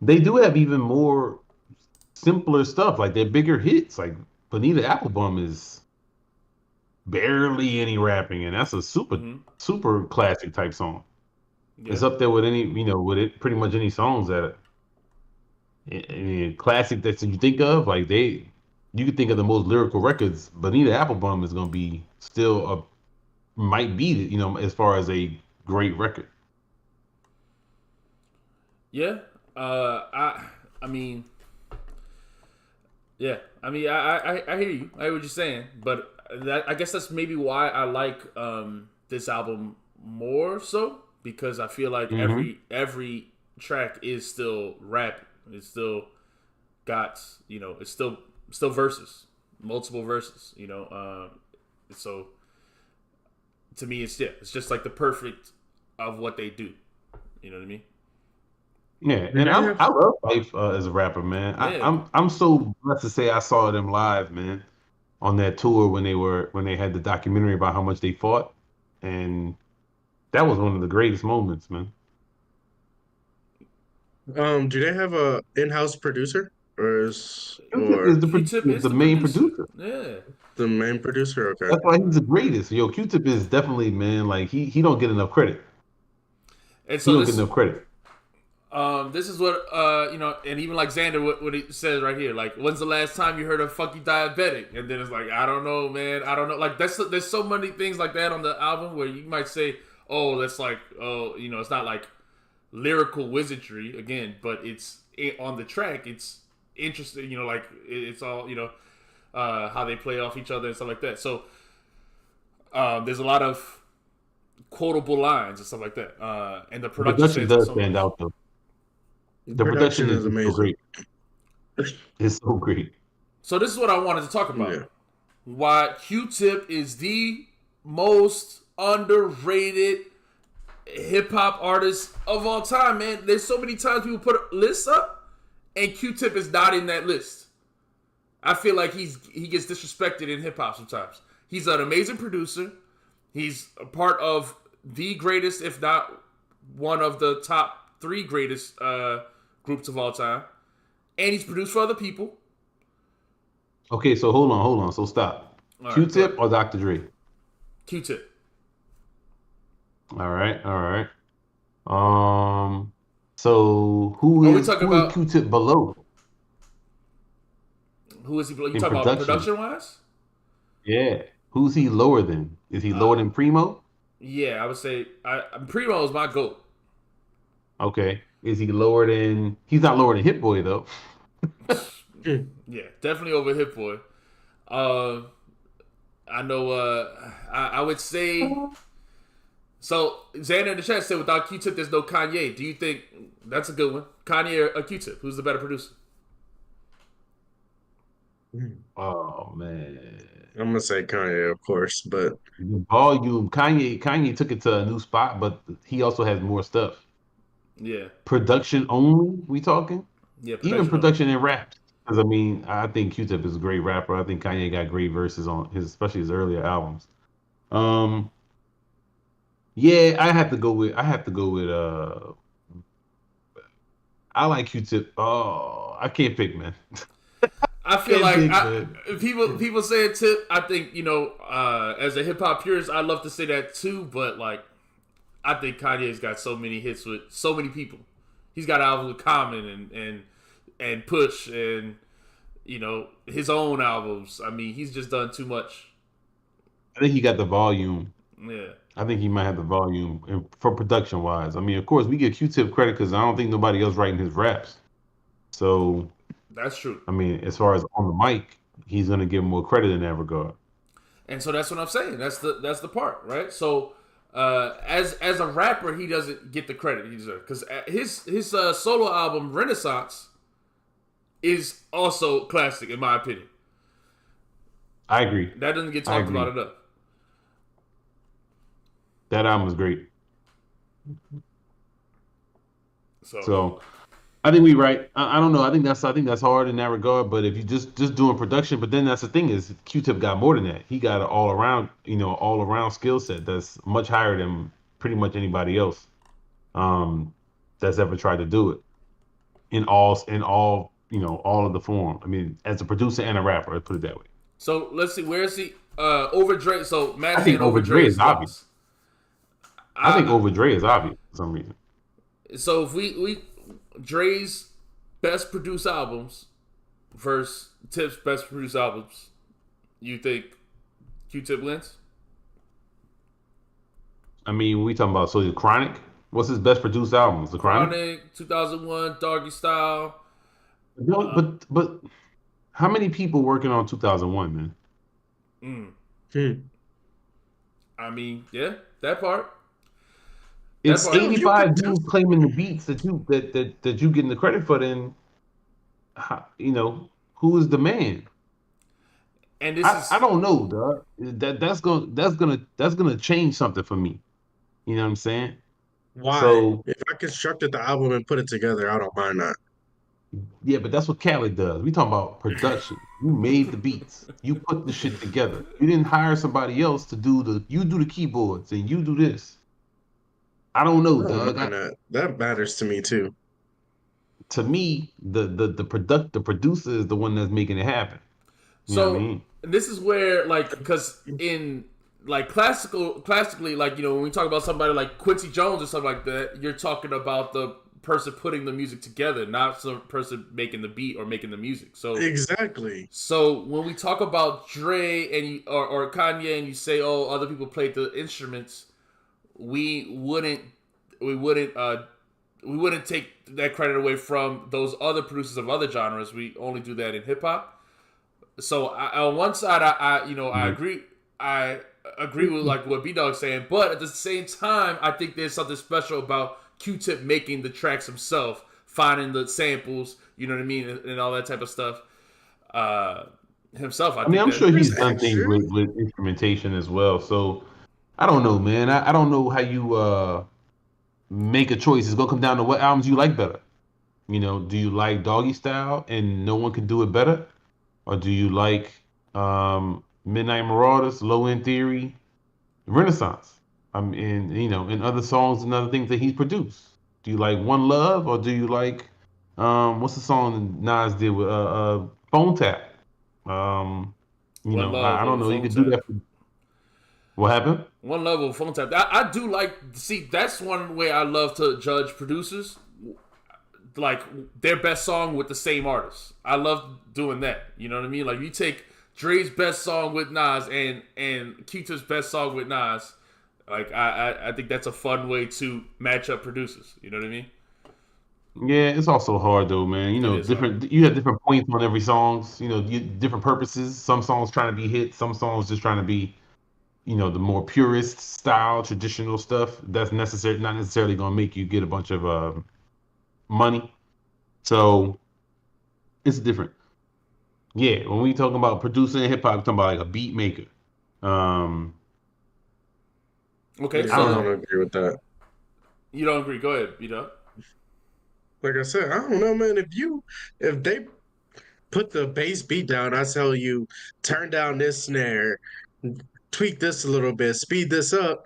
they do have even more simpler stuff, like their bigger hits. Like Bonita Applebum is barely any rapping, and that's a Hmm. super classic type song. Yeah. It's up there with any, with it pretty much any songs that I mean, classic that you think of. Like you could think of the most lyrical records. Bonita Applebum is gonna be still might be, as far as a great record. Yeah. I mean, yeah. I mean, I hear you. I hear what you're saying, but I guess that's maybe why I like this album more so because I feel like Hmm. every track is still rap. It's still got it's still verses, multiple verses. So to me, it's just like the perfect of what they do. You know what I mean? Yeah, Did and they have I love Life as a rapper, man. Yeah. I'm so blessed to say I saw them live, man, on that tour when they had the documentary about how much they fought, and that was one of the greatest moments, man. do they have a in-house producer Q-Tip is or Q-Tip is the the main producer. producer. Yeah. the main producer? Okay. That's why he's the greatest. Yo, Q-Tip is definitely, man, like he don't get enough credit. And He so don't get enough credit. this is what and even like Xander, what he says right here, like, when's the last time you heard of "Fuck You Diabetic"? And then it's like, I don't know, man, I don't know. Like there's so many things like that on the album where you might say, oh, that's like, oh, it's not like lyrical wizardry again, but on the track, it's interesting. Like it's all how they play off each other and stuff like that. So there's a lot of quotable lines and stuff like that, and the The production production stands out does so stand much. out though. The The production production is is just so amazing. great. It's so great. So this is what I wanted to talk Yeah. about. Why Q-Tip is the most underrated hip hop artist of all time, man. There's so many times people put lists up, and Q-Tip is not in that list. I feel like he gets disrespected in hip hop sometimes. He's an amazing producer. He's a part of the greatest, if not one of the top three greatest groups of all time, and he's produced for other people. Okay, so hold on. So stop. All right, go ahead. Q-Tip or Dr. Dre? Q-Tip. All right. Um, so Are we talking who is about Q-Tip below who is he? You in talking about production? production wise? Yeah. Who's he lower than? Is he lower Uh, than Primo? yeah, I would say Primo is my goat. Okay. Is he lower than? He's not lower than Hit Boy though. Yeah, definitely over Hit Boy. Uh, I know. I would say so. Xander in the chat said without Q-Tip, there's no Kanye. Do you think that's a good one? Kanye or Q-Tip? Who's the better producer? Oh man. I'm gonna say Kanye, of course, but The volume. Kanye took it to a new spot, but he also has more stuff. Yeah, Production only, we talking? yeah, Even production only. production and raps. Because I mean, I think Q-Tip is a great rapper. I think Kanye got great verses on his, especially his earlier albums. Um, yeah, I have to go with I like Q-Tip. Oh, I can't pick, man. I feel Can't like pick, man. people say it tip. I think as a hip hop purist, I love to say that too. But like, I think Kanye's got so many hits with so many people. He's got albums with Common and Push and his own albums. I mean, he's just done too much. I think he got the volume. Yeah, I think he might have the volume for production wise. I mean, of course, we give Q-Tip credit because I don't think nobody else writing his raps. So, that's true. I mean, as far as on the mic, he's gonna give him more credit in that regard. And so that's what I'm saying. That's the part, right? So as a rapper, he doesn't get the credit he deserves because his solo album Renaissance is also classic in my opinion. I agree. That doesn't get I talked about agree. enough. That album was great. So So I think we right. I don't know. I think that's hard in that regard. But if you just doing production, but then that's the thing is Q-Tip got more than that. He got an all around skill set that's much higher than pretty much anybody else that's ever tried to do it. in all all of the form. I mean, as a producer and a rapper, let's put it that way. So let's see. Where's he? Over Dre. So Matt I saying think over over Dre is Dre's obvious. loss. I think over Dre is obvious for some reason. So if we Dre's best produced albums versus Tip's best produced albums, you think Q-Tip wins? I mean, we talking about the Chronic. What's his best produced albums? The Chronic, 2001, Doggy Style. But how many people working on 2001, man? I mean, yeah, that part. It's 85 dudes claiming the beats that you getting the credit for. Then, who is the man? And this I don't know, dog. That's gonna change something for me. You know what I'm saying? Why? So, if I constructed the album and put it together, I don't mind that. Yeah, but that's what Khaled does. We talking about production. You made the beats. You put the shit together. You didn't hire somebody else to do the keyboards and you do this. I don't know, dog. That matters to me too. To me, the producer is the one that's making it happen. You know what I mean? This is where, because in classically, when we talk about somebody like Quincy Jones or something like that, you're talking about the person putting the music together, not some person making the beat or making the music. So exactly. So when we talk about Dre or Kanye, and you say, "Oh, other people played the instruments," we wouldn't take that credit away from those other producers of other genres. We only do that in hip hop. So on one side, I agree. I agree with what B Dog's saying, but at the same time, I think there's something special about Q-Tip making the tracks himself, finding the samples, you know what I mean, and all that type of stuff. Himself, I'm sure he's done things with instrumentation as well. So I don't know, man. I don't know how you make a choice. It's gonna come down to what albums you like better. Do you like Doggy Style and No One Can Do It Better? Or do you like Midnight Marauders, Low End Theory, Renaissance? And other songs and other things that he's produced. Do you like One Love or do you like what's the song Nas did with Phone Tap? I don't know. You could do that. What happened? One Love with Phone Tap. I do like. See, that's one way I love to judge producers. Like their best song with the same artist. I love doing that. You know what I mean? Like you take Dre's best song with Nas and Q-Tip's best song with Nas. Like I think that's a fun way to match up producers. You know what I mean? Yeah, it's also hard though, man. You have different points on every songs. Different purposes. Some songs trying to be hits. Some songs just trying to be, the more purist style, traditional stuff. That's not necessarily going to make you get a bunch of money. So it's different. Yeah, when we talking about producing hip hop, we're talking about like a beat maker. Okay, I don't agree with that. You don't agree? Go ahead, beat up. Like I said, I don't know, man. If they put the bass beat down, I tell you, turn down this snare, tweak this a little bit, speed this up.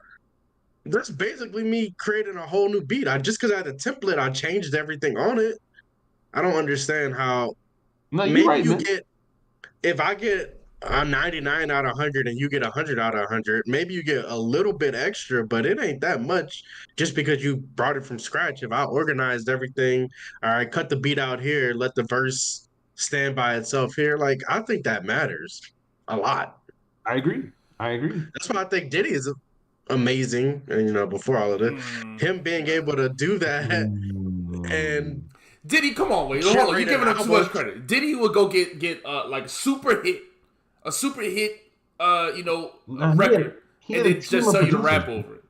That's basically me creating a whole new beat. Just because I had a template, I changed everything on it. I don't understand how. No, you're right, man. If I get a 99 out of 100 and you get 100 out of 100, maybe you get a little bit extra, but it ain't that much just because you brought it from scratch. If I organized everything, all right, cut the beat out here, let the verse stand by itself here, I think that matters a lot. I agree. That's why I think Diddy is amazing. And, before all of it, him being able to do that and Diddy, come on, wait, hold on, you're giving him too much credit. Diddy would go get like a super hit, record, and then just tell you to rap over it.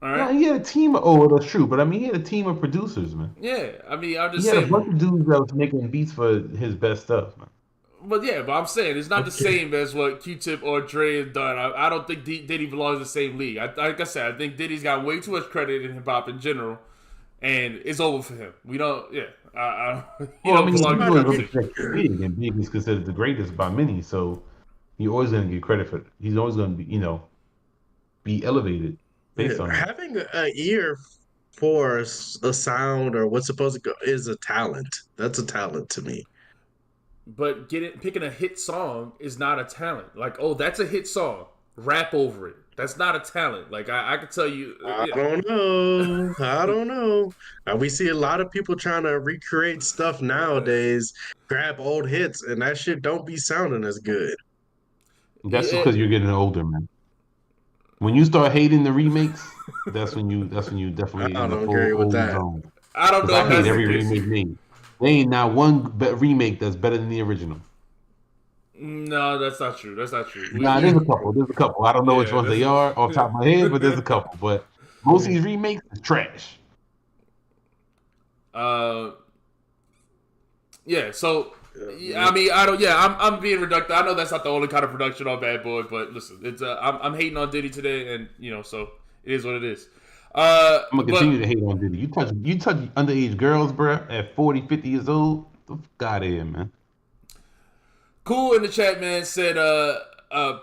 All right. Yeah, he had a team. Oh, that's true, but he had a team of producers, man. Yeah, I'm just saying. He had a bunch of dudes that was making beats for his best stuff, man. But I'm saying it's not the same as what Q-Tip or Dre have done. I don't think Diddy belongs in the same league. Like I said, I think Diddy's got way too much credit in hip hop in general. And it's over for him. We don't, yeah. He don't belong in the Big, and Big is considered the greatest by many, so you're always going to get credit for it. He's always going to be elevated based on having an ear for a sound or what's supposed to go is a talent. That's a talent to me. But picking a hit song is not a talent. Like, oh, that's a hit song. Rap over it. That's not a talent. Like I can tell you. I don't know. I don't know. We see a lot of people trying to recreate stuff nowadays, grab old hits, and that shit don't be sounding as good. That's because you're getting older, man. When you start hating the remakes, that's when you definitely I in the don't full agree with old that. zone. I don't know. I hate every remake made. There ain't not one remake that's better than the original. No, that's not true. That's not true. There's a couple. There's a couple. I don't know which ones they are off the top of my head, but there's a couple. But most of these remakes is trash. Yeah. So, I mean, I don't. Yeah, I'm being reductive. I know that's not the only kind of production on Bad Boy, but listen, it's I'm hating on Diddy today, and so it is what it is. I'm gonna continue to hate on Diddy. You touch underage girls, bro, at 40, 50 years old. God in, man. Cool in the chat, man, said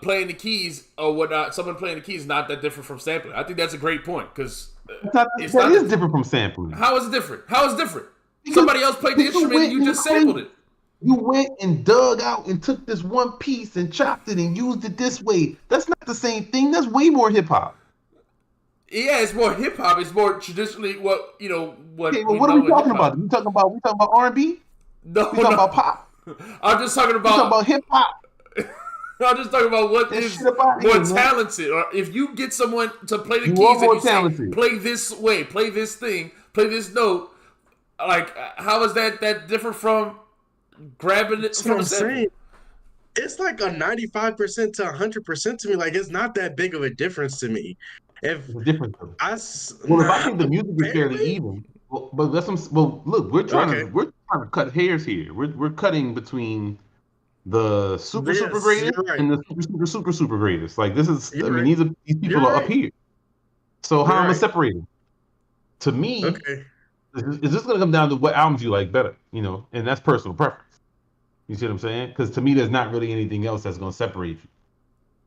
playing the keys or whatnot. Someone playing the keys is not that different from sampling. I think that's a great point because that is different from sampling. How is it different? How is it different? Somebody else played the instrument and you just sampled it. You went and dug out and took this one piece and chopped it and used it this way. That's not the same thing. That's way more hip hop. Yeah, it's more hip hop. It's more traditionally what what. Okay, well, what are we talking about? We talking about R&B? No, we talking about pop. I'm just talking about hip hop. I'm just talking about what is more talented. Or if you get someone to play the keys and you say, play this way, play this thing, play this note, like how is that different from grabbing it from a sample? It's like a 95% to 100% to me. Like it's not that big of a difference to me. If I think the music is fairly even. But that's look, we're trying to cut hairs here. We're cutting between the super greatest and the super greatest. Like this is, these people are up here. So how am I separating? To me, it's just gonna come down to what albums you like better, and that's personal preference. You see what I'm saying? Because to me, there's not really anything else that's gonna separate you.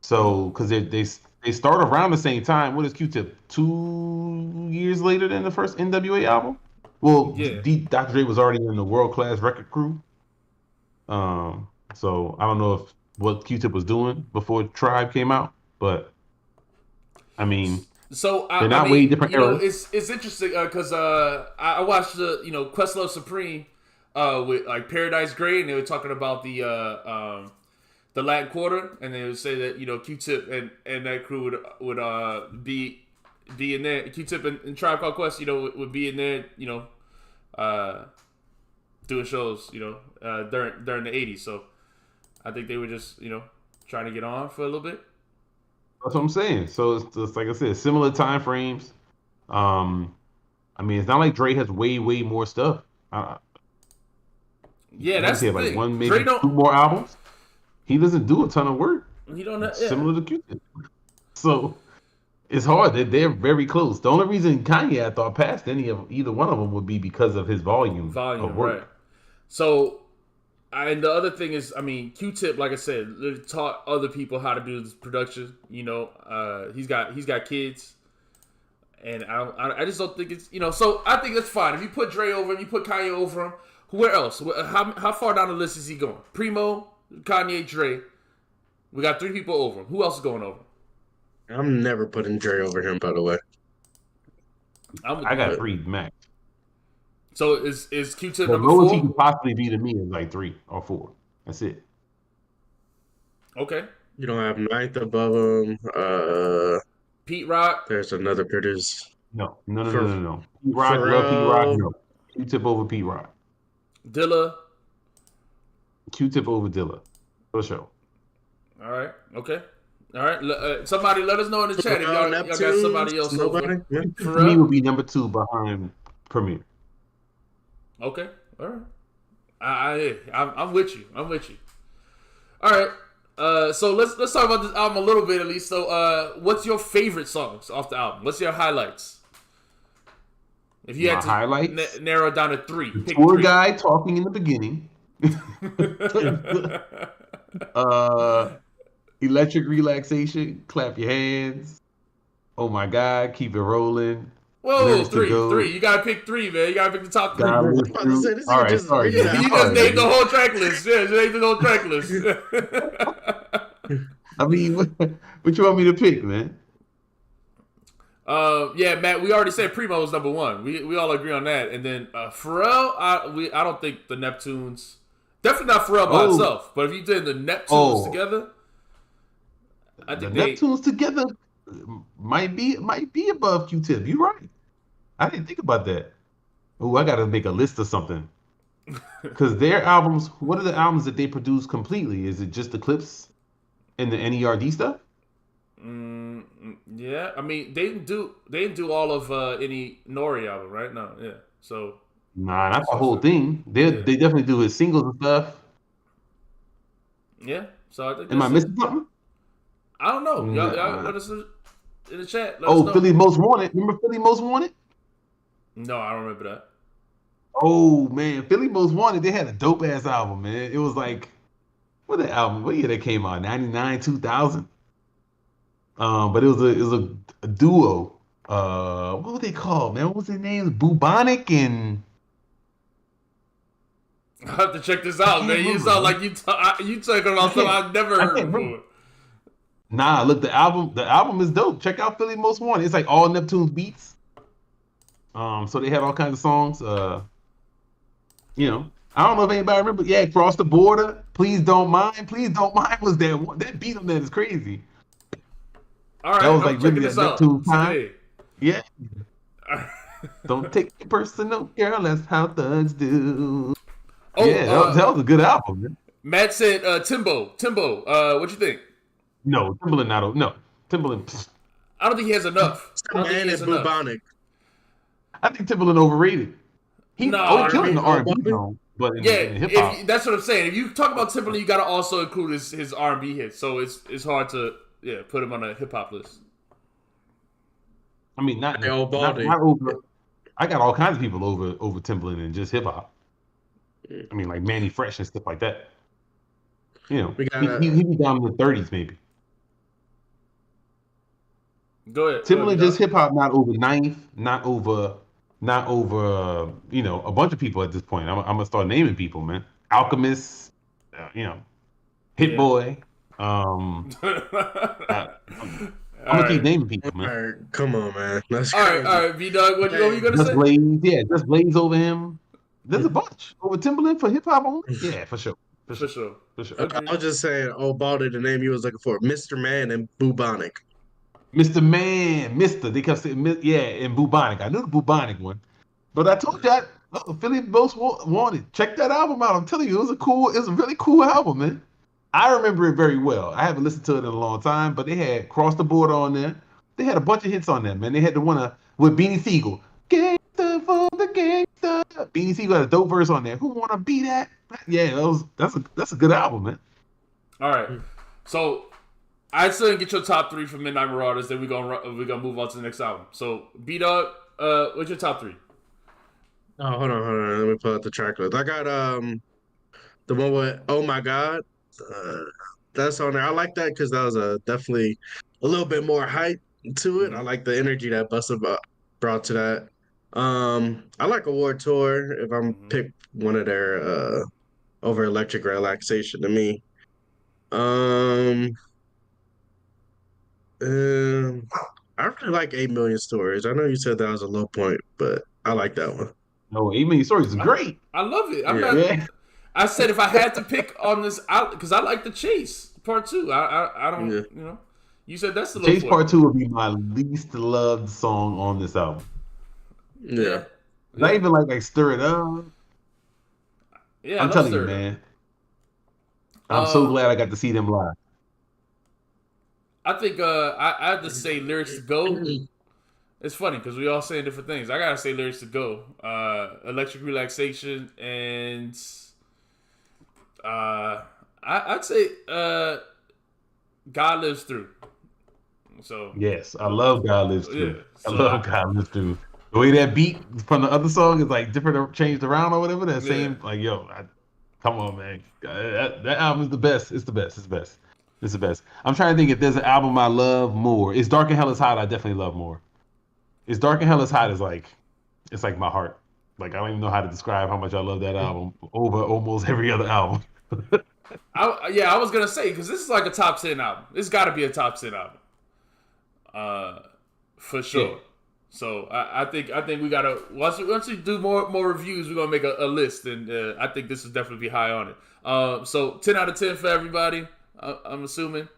So because they start around the same time. What is Q-Tip? 2 years later than the first NWA album? Well, Dr. Dre was already in the World Class Record Crew. So I don't know what Q-Tip was doing before Tribe came out, but I mean, they're not way different eras. It's interesting because I watched the Questlove Supreme with like Paradise Gray, and they were talking about the Latin Quarter, and they would say that Q-Tip and that crew would be in there. Q-Tip and Tribe Called Quest, would be in there, doing shows, during the '80s. So I think they were just trying to get on for a little bit. That's what I'm saying. So it's just, like I said, similar time frames. I mean, it's not like Dre has way more stuff. That's the thing. One, maybe 2 more albums. He doesn't do a ton of work. He don't have, similar to Q-Tip. So it's hard. They're very close. The only reason Kanye I thought passed either one of them would be because of his volume of work. Right. So, and the other thing is, I mean, Q-Tip, like I said, taught other people how to do this production. He's got kids, and I just don't think it's So I think that's fine. If you put Dre over him, you put Kanye over him. Where else? How far down the list is he going? Primo, Kanye, Dre. We got 3 people over him. Who else is going over him? I'm never putting Dre over him, by the way. I got 3 max. So is Q-Tip the number 4? lowest he could possibly be to me is like 3 or 4. That's it. Okay. You don't have 9th above him. Pete Rock. There's another producer. No. Pete Rock, love Pete Rock. No. Q-Tip over Pete Rock. Dilla. Q-Tip over Dilla. For sure. All right. Okay. All right. Somebody let us know in the chat if y'all got somebody else over. For me, would be number 2 behind Premier. Okay. All right. I'm with you. I'm with you. All right. So let's talk about this album a little bit at least. So what's your favorite songs off the album? What's your highlights? If you had to narrow it down to 3. The tour guy talking in the beginning. Electric Relaxation, Clap Your Hands. Oh my God, Keep It Rolling. Whoa, Lyrics to three, Go. three. You gotta pick three, man. You gotta pick the top three. God I'm lives about to say through. this All nigga right, just sorry, read man. the You album. just named the whole track list. Yeah, you named the whole track list. I mean, what you want me to pick, man? Yeah, Matt. We already said Primo was number one. We all agree on that. And then Pharrell, I don't think the Neptunes. Definitely not Pharrell by itself. But if you did the Neptunes together, I think the Neptunes together might be above Q-Tip. You're right. I didn't think about that. Oh, I got to make a list of something. Because their albums, what are the albums that they produce completely? Is it just the clips and the NERD stuff? Yeah. I mean, they didn't do all of any Nori album, right? No, yeah. So Nah, not the whole thing. They definitely do his singles and stuff. Yeah. So I think. Am I missing something? I don't know. Y'all Nah. let us in the chat. Let us know. Philly Most Wanted. Remember Philly Most Wanted? No, I don't remember that. Oh man, Philly Most Wanted. They had a dope ass album, man. It was like, what year that came out? 99, 2000. But it was a duo. What were they called, man? What was their names? Bubonic and. I have to check this out, man. You sound like you talking about something I've never heard before. Nah, look, the album is dope. Check out Philly Most Wanted. It's like all Neptune's beats. So they had all kinds of songs. You know, I don't know if anybody remember. Yeah, Cross the Border. Please Don't Mind. Please Don't Mind was that one. That beat on that is crazy. All right, that was like really that Neptune time. Today. Yeah. Don't take it personal, girl. That's how thugs do. Oh, yeah, that was a good album, man. Matt said Timbo. What you think? No, Timbaland no. Timbaland. I don't think he has enough. And it's Bubonic. I think Timbaland overrated. He's killing the R&B song, but in hip hop. That's what I'm saying. If you talk about Timbaland, you got to also include his R&B hits. So it's hard to put him on a hip hop list. I mean, not over. I got all kinds of people over Timbaland and just hip hop. I mean, like Manny Fresh and stuff like that. You know, he be down in the 30s maybe. Go ahead. Timbaland just hip hop, not over Ninth, not over a bunch of people at this point. I'm gonna start naming people, man. Alchemist, Hit Boy. I'm gonna keep naming people, man. All right, come on, man. That's all right, V-Dog. What you gonna say? Blaze, just Blaze over him. There's a bunch over Timbaland for hip hop only. Yeah, for sure. Okay, I was just saying, Baldy, the name you was looking for, Mr. Man and Bubonic. Mr. Man, Mr. They kept saying, and Bubonic. I knew the Bubonic one, but I told you, Philly Most Wanted. Check that album out. I'm telling you, it was a really cool album, man. I remember it very well. I haven't listened to it in a long time, but they had Cross the Border on there. They had a bunch of hits on there, man. They had the one with Beanie Siegel. Gangsta for the gangsta. Beanie Siegel had a dope verse on there. Who wanna be that? Yeah, that's a good album, man. All right, so I still didn't get your top three from Midnight Marauders. Then we're gonna move on to the next album. So B-Dog, what's your top three? Oh, hold on. Let me pull out the track list. I got the one with Oh My God. That's on there. I like that because that was definitely a little bit more hype to it. I like the energy that Busta brought to that. I like Award Tour if I'm pick one of their over Electric Relaxation to me. I really like 8 Million Stories. I know you said that was a low point, but I like that one. No, 8 Million Stories is great. I love it. I said if I had to pick on this out because I like the Chase Part 2. I don't You said that's the low Chase point. Part 2 would be my least loved song on this album. Yeah. Not even like Stir It Up. Yeah, I'm telling you, man. I'm so glad I got to see them live. I think I have to say Lyrics to Go. It's funny because we all saying different things. I gotta say Lyrics to Go, Electric Relaxation, and I'd say God Lives Through. So yes, I love God Lives Through. Yeah, so I love God Lives Through. The way that beat from the other song is like different, changed around or whatever. That same come on, man. That album is the best. It's the best. It's the best. It's the best. I'm trying to think if there's an album I love more. It's Dark and Hell is Hot. I definitely love more. It's Dark and Hell is Hot is like it's like my heart. Like I don't even know how to describe how much I love that album over almost every other album. I was gonna say because this is like a top 10 album. This got to be a top 10 album, for sure. Yeah. So I think we gotta once we do more reviews, we're gonna make a list, and I think this will definitely be high on it. So 10 out of 10 for everybody. I'm assuming.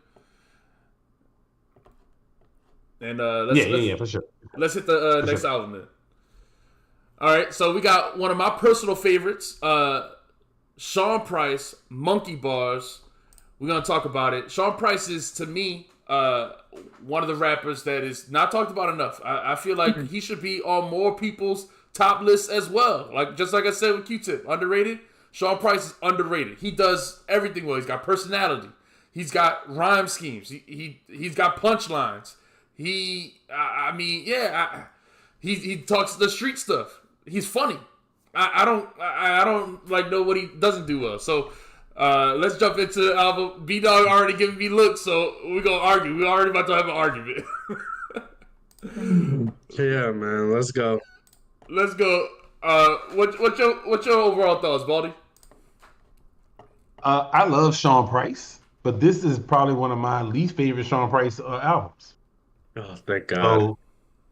And let's for sure. Let's hit the next album then. All right, so we got one of my personal favorites, Sean Price, Monkey Bars. We're gonna talk about it. Sean Price is, to me, one of the rappers that is not talked about enough. I feel like he should be on more people's top lists as well. Like just like I said with Q-Tip, underrated. Sean Price is underrated. He does everything well. He's got personality. He's got rhyme schemes. He's got punchlines. He talks the street stuff. He's funny. I don't like know what he doesn't do well. So let's jump into the album. B-Dog already giving me looks, so we're gonna argue. We're already about to have an argument. Yeah, man. Let's go. Let's go. What's your overall thoughts, Baldy? I love Sean Price, but this is probably one of my least favorite Sean Price albums. Oh, thank God.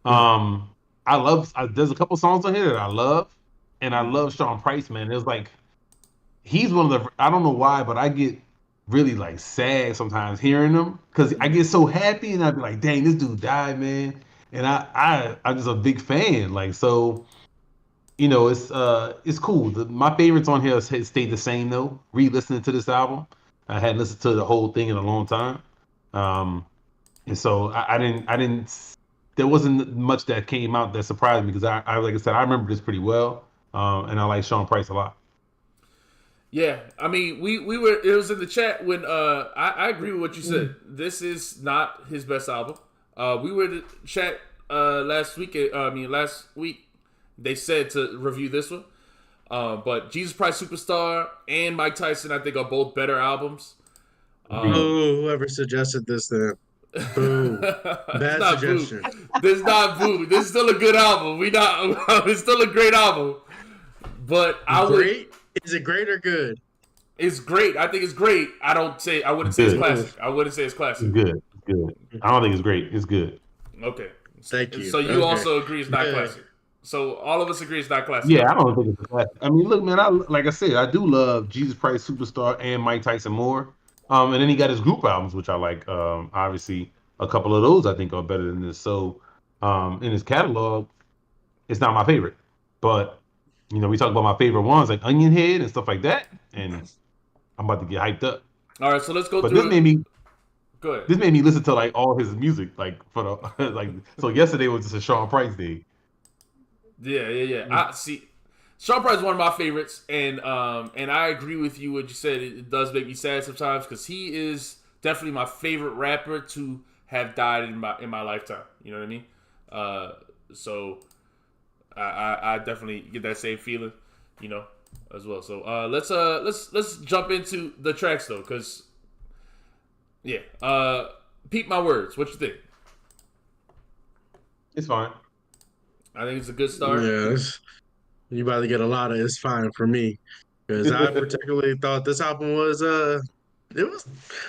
So, there's a couple songs on here that I love, and I love Sean Price, man. It's like he's one of the, I don't know why, but I get really like sad sometimes hearing him because I get so happy and I'd be like, dang, this dude died, man. And I'm just a big fan. Like, so, it's cool. My favorites on here stayed the same though. Re-listening to this album, I hadn't listened to the whole thing in a long time. And so I didn't, there wasn't much that came out that surprised me because I like I said, I remember this pretty well. And I like Sean Price a lot. Yeah, I mean, we were. It was in the chat when I agree with what you said. This is not his best album. We were in the chat last week. Last week they said to review this one. But Jesus Christ Superstar and Mike Tyson, I think, are both better albums. Whoever suggested this, then boo, bad suggestion. Boo. This is not boo. This is still a good album. It's still a great album. But Is it great or good? It's great. I think it's great. I wouldn't say it's classic. I wouldn't say it's classic. It's good. It's good. I don't think it's great. It's good. Okay. Thank you. So you also agree it's not classic. So all of us agree it's not classic. Yeah, I don't think it's a classic. I mean, look, man, like I said, I do love Jesus Christ Superstar and Mike Tyson more. And then he got his group albums, which I like. Obviously, a couple of those I think are better than this. So in his catalog, it's not my favorite. But we talk about my favorite ones like Onion Head and stuff like that, and I'm about to get hyped up. All right, so let's go but through. Go ahead. This made me listen to like all his music, like for the like. So yesterday was just a Sean Price day. Yeah. I see. Sean Price is one of my favorites, and I agree with you what you said. It does make me sad sometimes because he is definitely my favorite rapper to have died in my lifetime. You know what I mean? So I definitely get that same feeling, as well. So let's jump into the tracks though, because Peep My Words. What you think? It's fine. I think it's a good start. Yeah, you about to get a lot of it's fine for me because I particularly thought this album was it was,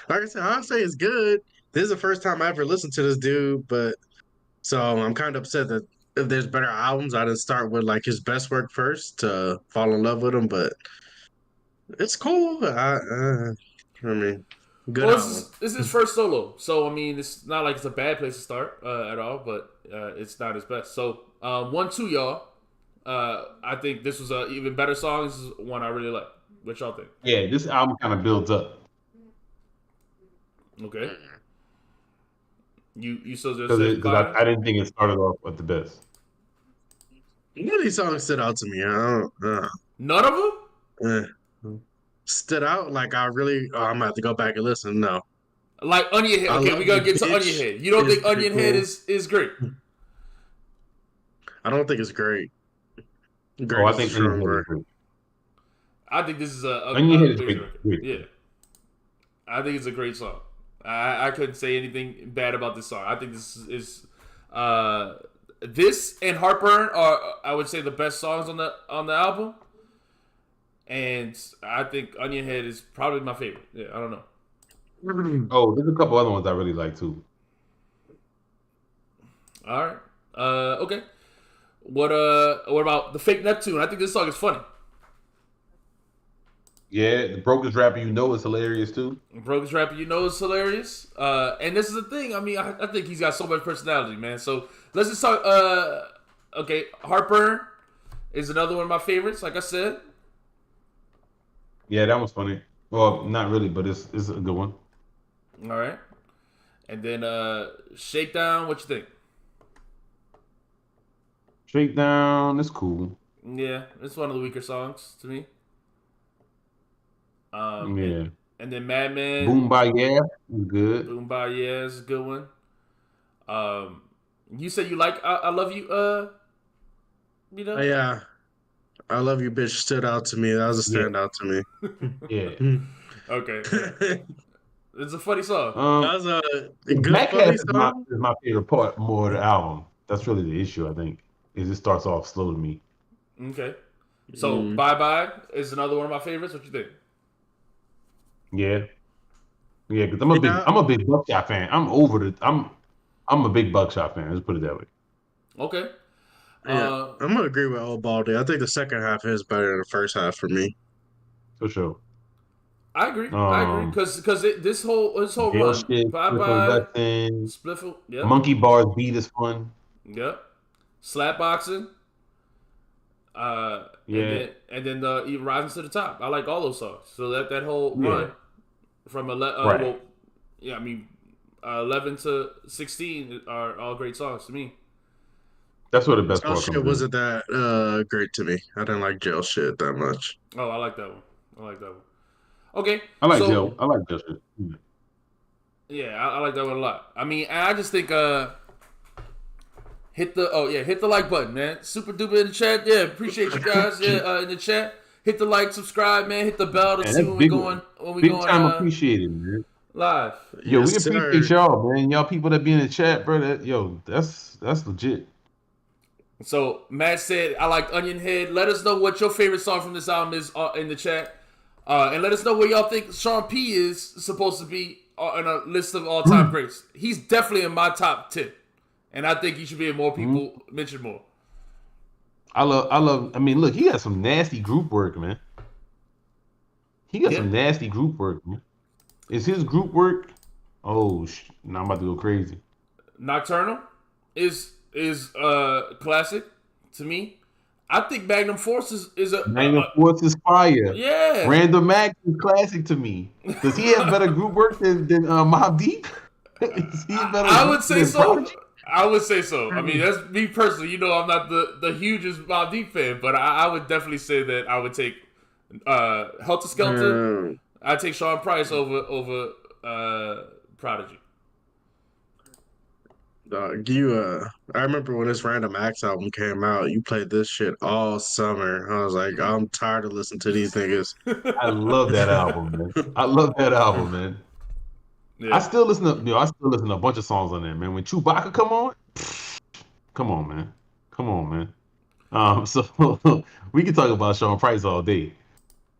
like I said, I'll say it's good. This is the first time I ever listened to this dude, but so I'm kind of upset that if there's better albums, I didn't start with like his best work first to fall in love with him, but it's cool. I mean, good album. This is his first solo, so I mean, it's not like it's a bad place to start at all, but it's not his best. So 1-2, y'all. I think this was an even better song. This is one I really like. What y'all think? Yeah, this album kind of builds up. Okay. You still just because I didn't think it started off with the best. None of these songs stood out to me. None of them stood out. Like I'm gonna have to go back and listen. No, like Onion Head. Okay, we gotta get to Onion Head. You don't think Onion Head is great? I don't think it's great. I think Onion Head is great. I think this is a Onion Head is great. Yeah, I think it's a great song. I couldn't say anything bad about this song. I think this is this and Heartburn are, I would say, the best songs on the album. And I think Onion Head is probably my favorite. Yeah, I don't know. Oh, there's a couple other ones I really like too. All right. Okay. What about The Fake Neptune? I think this song is funny. Yeah, the brokest rapper you know is hilarious too. Brokest rapper you know is hilarious. And this is the thing. I mean, I think he's got so much personality, man. So let's just talk. Okay, Heartburn is another one of my favorites. Like I said. Yeah, that was funny. Well, not really, but it's a good one. All right. And then Shakedown. What you think? Shakedown, it's cool. Yeah, it's one of the weaker songs to me. Yeah. And then Madman. Boom by Yeah is good. Boom by Yeah is a good one. You said you like I Love You, you know? Yeah. I Love You, Bitch stood out to me. That was a standout to me. Yeah. Okay. It's a funny song. That was a good Black funny Hat song. is my favorite part more of the album. That's really the issue, I think. Is it starts off slow to me. Okay. So Bye Bye is another one of my favorites. What you think? Yeah. Yeah, because I'm a big Buckshot fan. I'm a big Buckshot fan. Let's put it that way. Okay. Yeah, I'm gonna agree with Old Baldy. I think the second half is better than the first half for me. For sure. I agree. Because this whole run, Shit, Bye Bye, Spliffle, Spliffle, yeah, Monkey Bars beat is fun. Yep. Slapboxing. Yeah. And then even Rising to the Top. I like all those songs. So that whole run from 11 to 16 are all great songs to me. That's where the best Jail part shit comes wasn't that great to me. I didn't like jail shit that much. Oh, I like that one. Okay. I like Joe. I like Joe shit. Yeah, I like that one a lot. I mean, I just think hit the like button, man. Super duper in the chat. Yeah, appreciate you guys. Yeah, in the chat. Hit the like, subscribe, man. Hit the bell to see when we going. Big time appreciated, man. Live. Yo, we appreciate y'all, man. Y'all people that be in the chat, bro. That's legit. So Matt said, "I like Onion Head." Let us know what your favorite song from this album is in the chat, and let us know where y'all think Sean P is supposed to be on a list of all-time greats. He's definitely in my top 10, and I think he should be in more people mentioned more. I mean, look, he got some nasty group work, man. Some nasty group work, man. Is his group work? Oh, now I'm about to go crazy. Nocturnal is classic to me. I think Magnum Force is a Magnum Force is fire. Yeah. Random Max is classic to me. Does he have better group work than Mobb Deep? Is he better? I would say so. I would say so. I mean, that's me personally. You know, I'm not the hugest Mobb Deep fan, but I would definitely say that I would take Helter Skelter. I'd take Sean Price over Prodigy. I remember when this Random Acts album came out, you played this shit all summer. I was like, I'm tired of listening to these niggas. I love that album, man. Yeah. I still listen to a bunch of songs on there, man. When Chewbacca come on, man. So we can talk about Sean Price all day.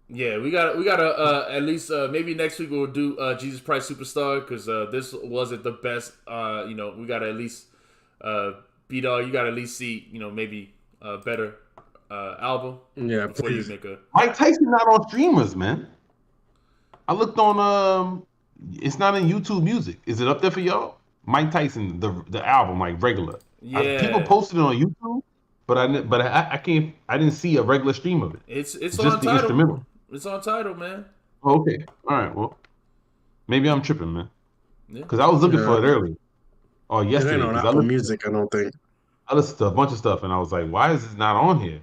Yeah, we gotta at least maybe next week we'll do Jesus Christ Superstar because this wasn't the best. We gotta at least B-Dog, you gotta at least see maybe a better album. Yeah, before please. You make a Mike Tyson not on streamers, man. I looked on it's not in YouTube Music. Is it up there for y'all? Mike Tyson, the album, like regular. Yeah, people posted it on YouTube, but I can't. I didn't see a regular stream of it. It's just on the Tidal. instrumental. It's on Tidal, man. Okay, all right. Well, maybe I'm tripping, man. Because I was looking for it early. Or yesterday. It ain't on Apple Music, I don't think. I listened to a bunch of stuff, and I was like, "Why is it not on here?"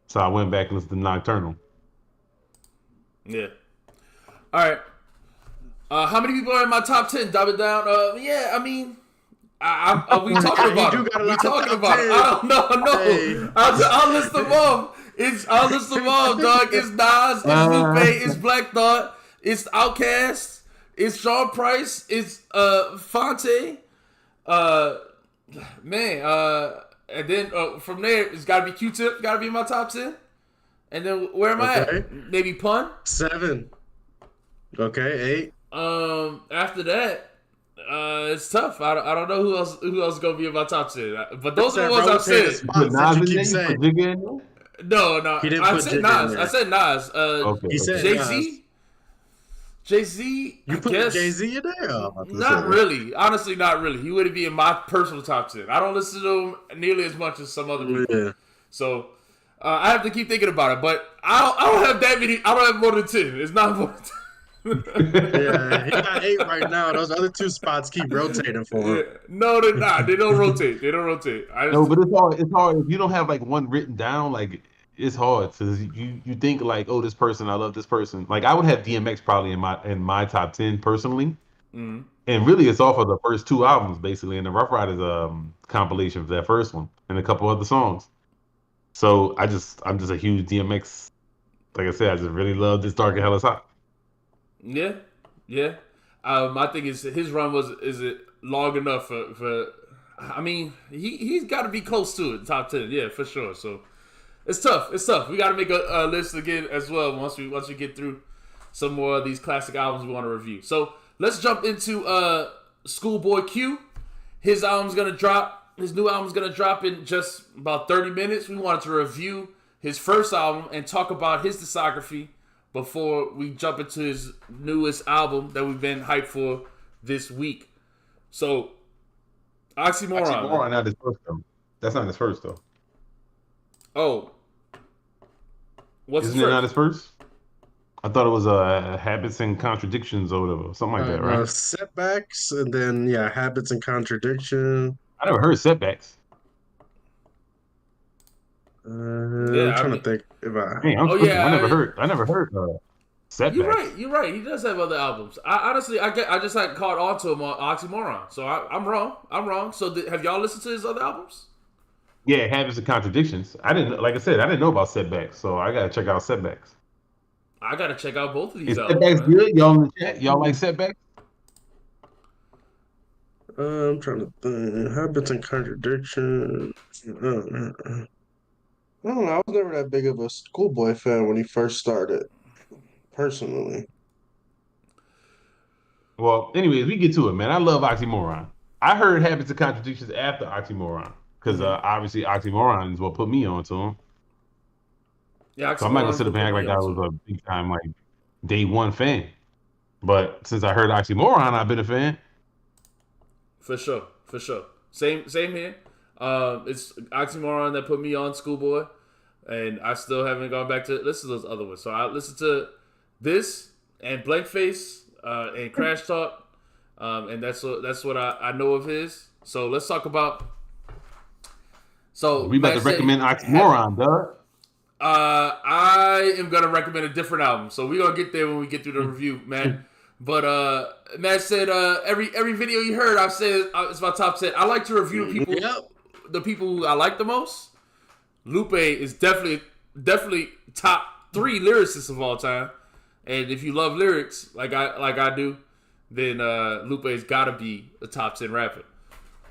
So I went back and listened to Nocturnal. Yeah. All right. How many people are in my top 10? Dive it down. Yeah, I mean, we talking about it. We talking about it. I don't know. Hey. I'll list them off. I'll list them off, dog. It's Nas, it's Lupe, it's Black Thought, it's Outkast, it's Sean Price, it's Fonte, Man, and then from there, it's got to be Q-Tip, got to be in my top 10. And then where am I Okay. at? Maybe Pun. 7. Okay, 8. After that, it's tough. I don't know who else is gonna be in my top 10. But those are the ones I've said. You put Spots that Nas you in keep there. You put saying. Jigga in there. No, He didn't I put said Jigga in Nas. there. I said Nas. Okay. He said Jay Nas. Z. Jay Z. You I put guess Jay-Z in there? Oh, I'm about to not say. really. Honestly, not really. He wouldn't be in my personal top 10. I don't listen to him nearly as much as some other people. Yeah. So I have to keep thinking about it. But I don't have that many. I don't have more than 10. It's not more than 10. Yeah, he got 8 right now. Those other 2 spots keep rotating for him. Yeah. No, they're not. They don't rotate. They don't rotate. No, but it's hard. It's hard if you don't have like one written down. Like it's hard because you think like, oh, this person, I love this person. Like I would have DMX probably in my top 10 personally, and really it's off of the first 2 albums basically, and the Rough Riders compilation of that first one and a couple other songs. So I'm just a huge DMX. Like I said, I just really love this Dark and Hell is Hot. Yeah, yeah. My thing is his run is it long enough for I mean he's got to be close to it, top 10. Yeah, for sure. So it's tough. It's tough. We got to make a list again as well once we get through some more of these classic albums we want to review. So let's jump into Schoolboy Q. His album's gonna drop. His new album's gonna drop in just about 30 minutes. We wanted to review his first album and talk about his discography before we jump into his newest album that we've been hyped for this week. So, Oxymoron. Not his first though. That's not his first though. Oh. Isn't it not his first? I thought it was Habits and Contradictions or whatever. Something like that, right? Setbacks, and then, Habits and Contradiction. I never heard Setbacks. I'm trying to think if I... Hey, I never heard Setbacks. You're right. He does have other albums. I honestly, I just like caught on to him on Oxymoron. So I'm wrong. So have y'all listened to his other albums? Yeah, Habits and Contradictions. I didn't know about Setbacks, so I gotta check out Setbacks. I gotta check out both of these Is albums. Setbacks good? Y'all in the chat? Y'all like Setbacks? I'm trying to think. Habits and Contradiction. I don't know. I was never that big of a Schoolboy fan when he first started, personally. Well, anyways, we get to it, man. I love Oxymoron. I heard Habits and Contradictions after Oxymoron because obviously Oxymoron is what put me on to him. Yeah, so I'm not gonna sit up and act like I was a big time like day one fan. But since I heard Oxymoron, I've been a fan. For sure. Same here. It's Oxymoron that put me on Schoolboy, and I still haven't gone back to listen to those other ones. So I listened to this and Blank Face and Crash Talk, and that's what I know of his. So let's talk about. So we about to recommend Oxymoron, dog. I am gonna recommend a different album, so we're gonna get there when we get through the review, man. But Matt said every video you heard, I've said it's my top 10. I like to review the people who I like the most. Lupe is definitely top 3 lyricists of all time, and if you love lyrics like I do, then Lupe's got to be a top 10 rapper.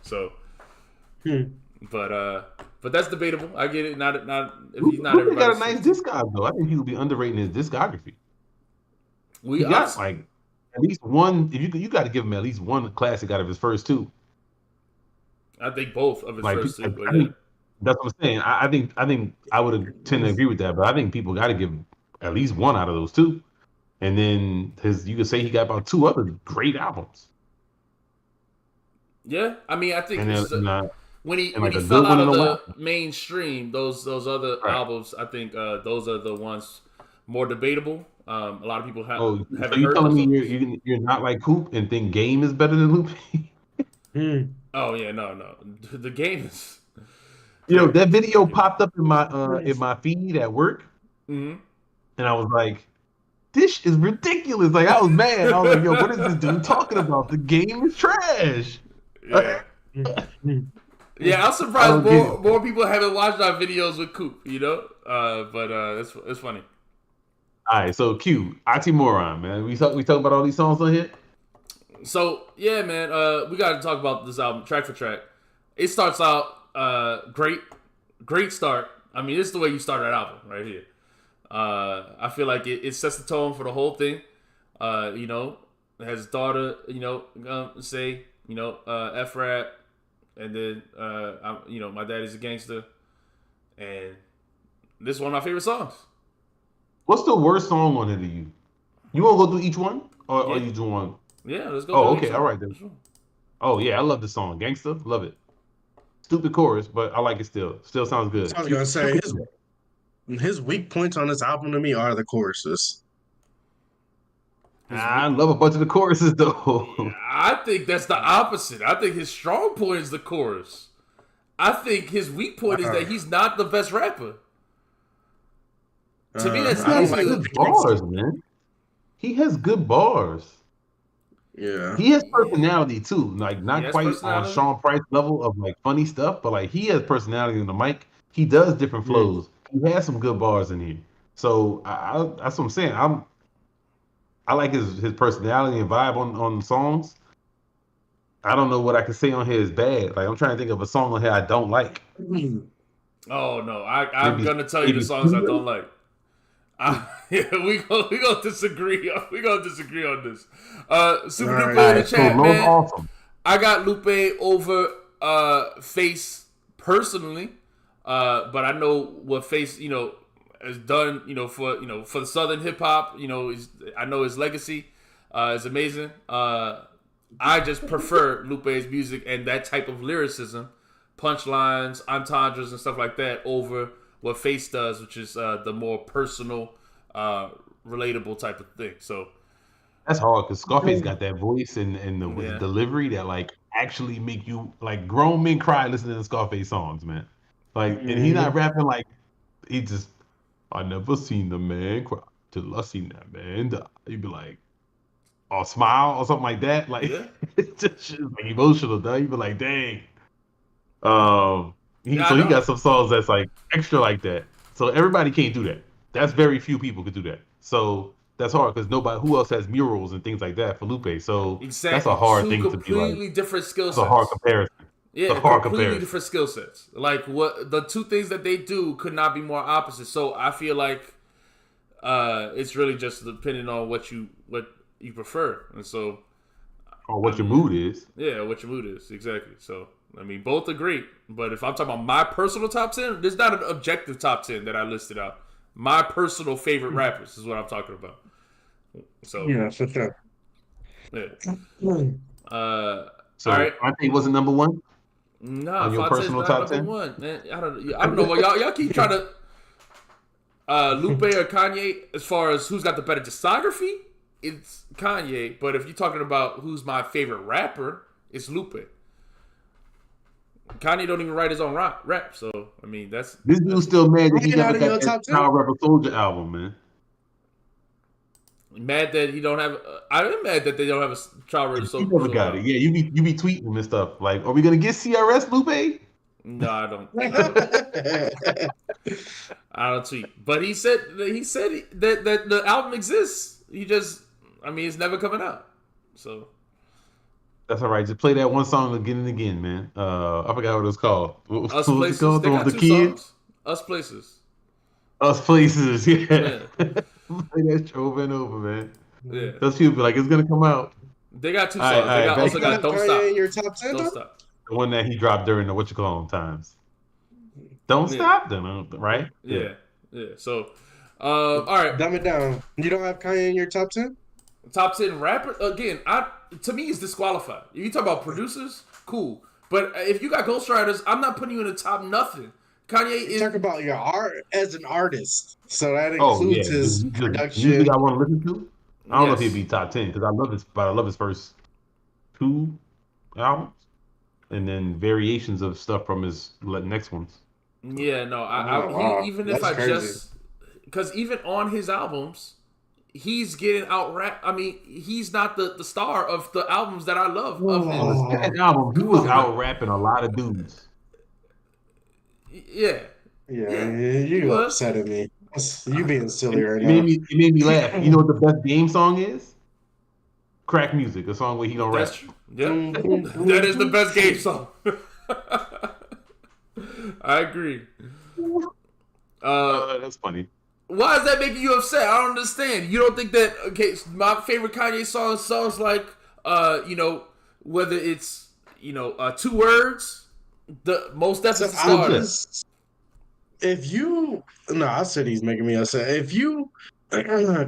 So, but that's debatable. I get it. Not if he's not. Lupe got a nice discography though. I think he would be underrating his discography. He got like at least one. If you got to give him at least one classic out of his first 2. I think both of his first 2. I think, that's what I'm saying. I think I would tend to agree with that, but I think people got to give him at least one out of those 2, and then you could say he got about 2 other great albums. Yeah, I mean, I think when he like fell out of the mainstream, those other albums, I think those are the ones more debatable. A lot of people haven't heard. So you telling me you're not like Coop and think Game is better than Lupe? Oh yeah, no. The Game is. That video popped up in my feed at work, and I was like, "This is ridiculous!" Like I was mad. I was like, "Yo, what is this dude talking about? The Game is trash." Yeah. Yeah, I'm surprised more people haven't watched our videos with Coop. But it's funny. All right, so Q, Oxymoron, man. We talking about all these songs on here. So yeah, man, we got to talk about this album track for track. it starts out great start. I mean, this is the way you start an album right here. I feel like it sets the tone for the whole thing. You know, has his daughter, you know, say, you know, F-rap, and then, you know, my daddy's a gangster, and this is one of my favorite songs. What's the worst song on it to you? You want to go through each one, or you do one? Yeah, let's go. Oh, okay, all right then. Oh yeah, I love this song, Gangsta, love it. Stupid chorus, but I like it still. Still sounds good. I was gonna say his weak points on this album to me are the choruses. I love a bunch of the choruses though. I think that's the opposite. I think his strong point is the chorus. I think his weak point is that he's not the best rapper. To me, that's he has good bars, man. He has good bars. Yeah. He has personality too. Like not quite on Sean Price level of like funny stuff, but like he has personality on the mic. He does different flows. He has some good bars in here. So that's what I'm saying. I like his personality and vibe on songs. I don't know what I can say on here is bad. Like I'm trying to think of a song on here I don't like. Oh no, I'm gonna tell you the songs I don't like. Yeah, we gonna disagree. We gonna disagree on this. Super Lupe in the chat, man. Awesome. I got Lupe over Face personally, but I know what Face, you know, has done, you know, for the Southern hip hop. You know, I know his legacy is amazing. I just prefer Lupe's music and that type of lyricism, punchlines, entendres, and stuff like that over what Face does, which is the more personal, relatable type of thing. So that's hard because Scarface got that voice and the delivery that like actually make you like grown men cry listening to Scarface songs, man. Like, and he's not rapping like he just. I never seen the man cry till I seen that man die. You'd be like, or smile or something like that. Like it's just like emotional, though. You'd be like, dang. He got some songs that's like extra like that. So everybody can't do that. That's very few people could do that. So that's hard because who else has murals and things like that for Lupe? So that's a hard thing to be like. Completely different skill sets. It's a hard comparison. Yeah, completely different skill sets. Like what the two things that they do could not be more opposite. So I feel like it's really just depending on what you prefer, and so or what your mood is. Yeah, what your mood is exactly. So I mean, both agree. But if I'm talking about my personal top 10, there's not an objective top 10 that I listed out. My personal favorite rappers is what I'm talking about. So yeah, for sure. Yeah. So all right. I think wasn't number one. No, on your personal top 10. One, man. I don't know. Y'all keep trying to Lupe or Kanye as far as who's got the better discography. It's Kanye, but if you're talking about who's my favorite rapper, it's Lupe. Kanye don't even write his own rap, so I mean this dude's still mad that he never got that Child Rapper Soldier album, man. Mad that he don't have. I am mad that they don't have a Child Rapper Soldier. You never got it. Yeah, you be tweeting and stuff like, "Are we gonna get CRS, Lupe?" No, I don't. I don't tweet. But he said that the album exists. He just, I mean, it's never coming out. So. That's all right. Just play that one song again and again, man. I forgot what it was called. Us Places. They got two songs. Us Places. Us Places, yeah. Play that over and over, man. Yeah. Those people be like, it's gonna come out. They got two songs. They also got Don't Stop. In your top 10, Don't Stop. The one that he dropped during the times. Don't stop them, right? Yeah. So, all right. Dumb it down. You don't have Kanye in your top 10? Top 10 rapper again. To me, is disqualified. If you talk about producers, cool. But if you got ghostwriters, I'm not putting you in the top nothing. Kanye is talk about your art as an artist, so that includes his production. Music I want to listen to. I don't know if he'd be top 10 because I love his first 2 albums, and then variations of stuff from his next ones. Yeah, no, even if I crazy. just because even on his albums. He's getting out rap. I mean, he's not the star of the albums that I love. Of him. That album, he was out rapping a lot of dudes. Yeah, you upsetting me. You being silly right now. It made me laugh. You know what the best game song is? Crack Music, a song where he don't rap. Yeah, that is the best game song. I agree. That's funny. Why is that making you upset? I don't understand. You don't think that? Okay, my favorite Kanye songs like, whether it's 2 words, the most definitely So I started. just, if you, no, I said he's making me upset. If you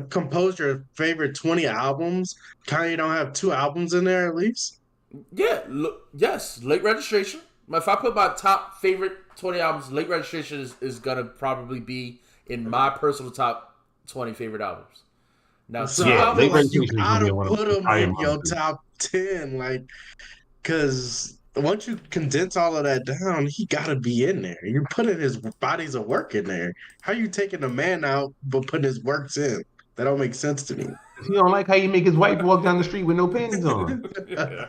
compose your favorite 20 albums, Kanye don't have 2 albums in there at least. Yeah, yes, Late Registration. If I put my top favorite 20 albums, Late Registration is gonna probably be in my personal top 20 favorite albums. Now, So 2 Yeah, I feel Late like albums. you Registration is gonna be gotta one of put the them higher in your ones. top 10, like, because once you condense all of that down, he gotta be in there. You're putting his bodies of work in there. How you taking a man out but putting his works in? That don't make sense to me. He don't like how you make his wife walk down the street with no panties on. Yeah,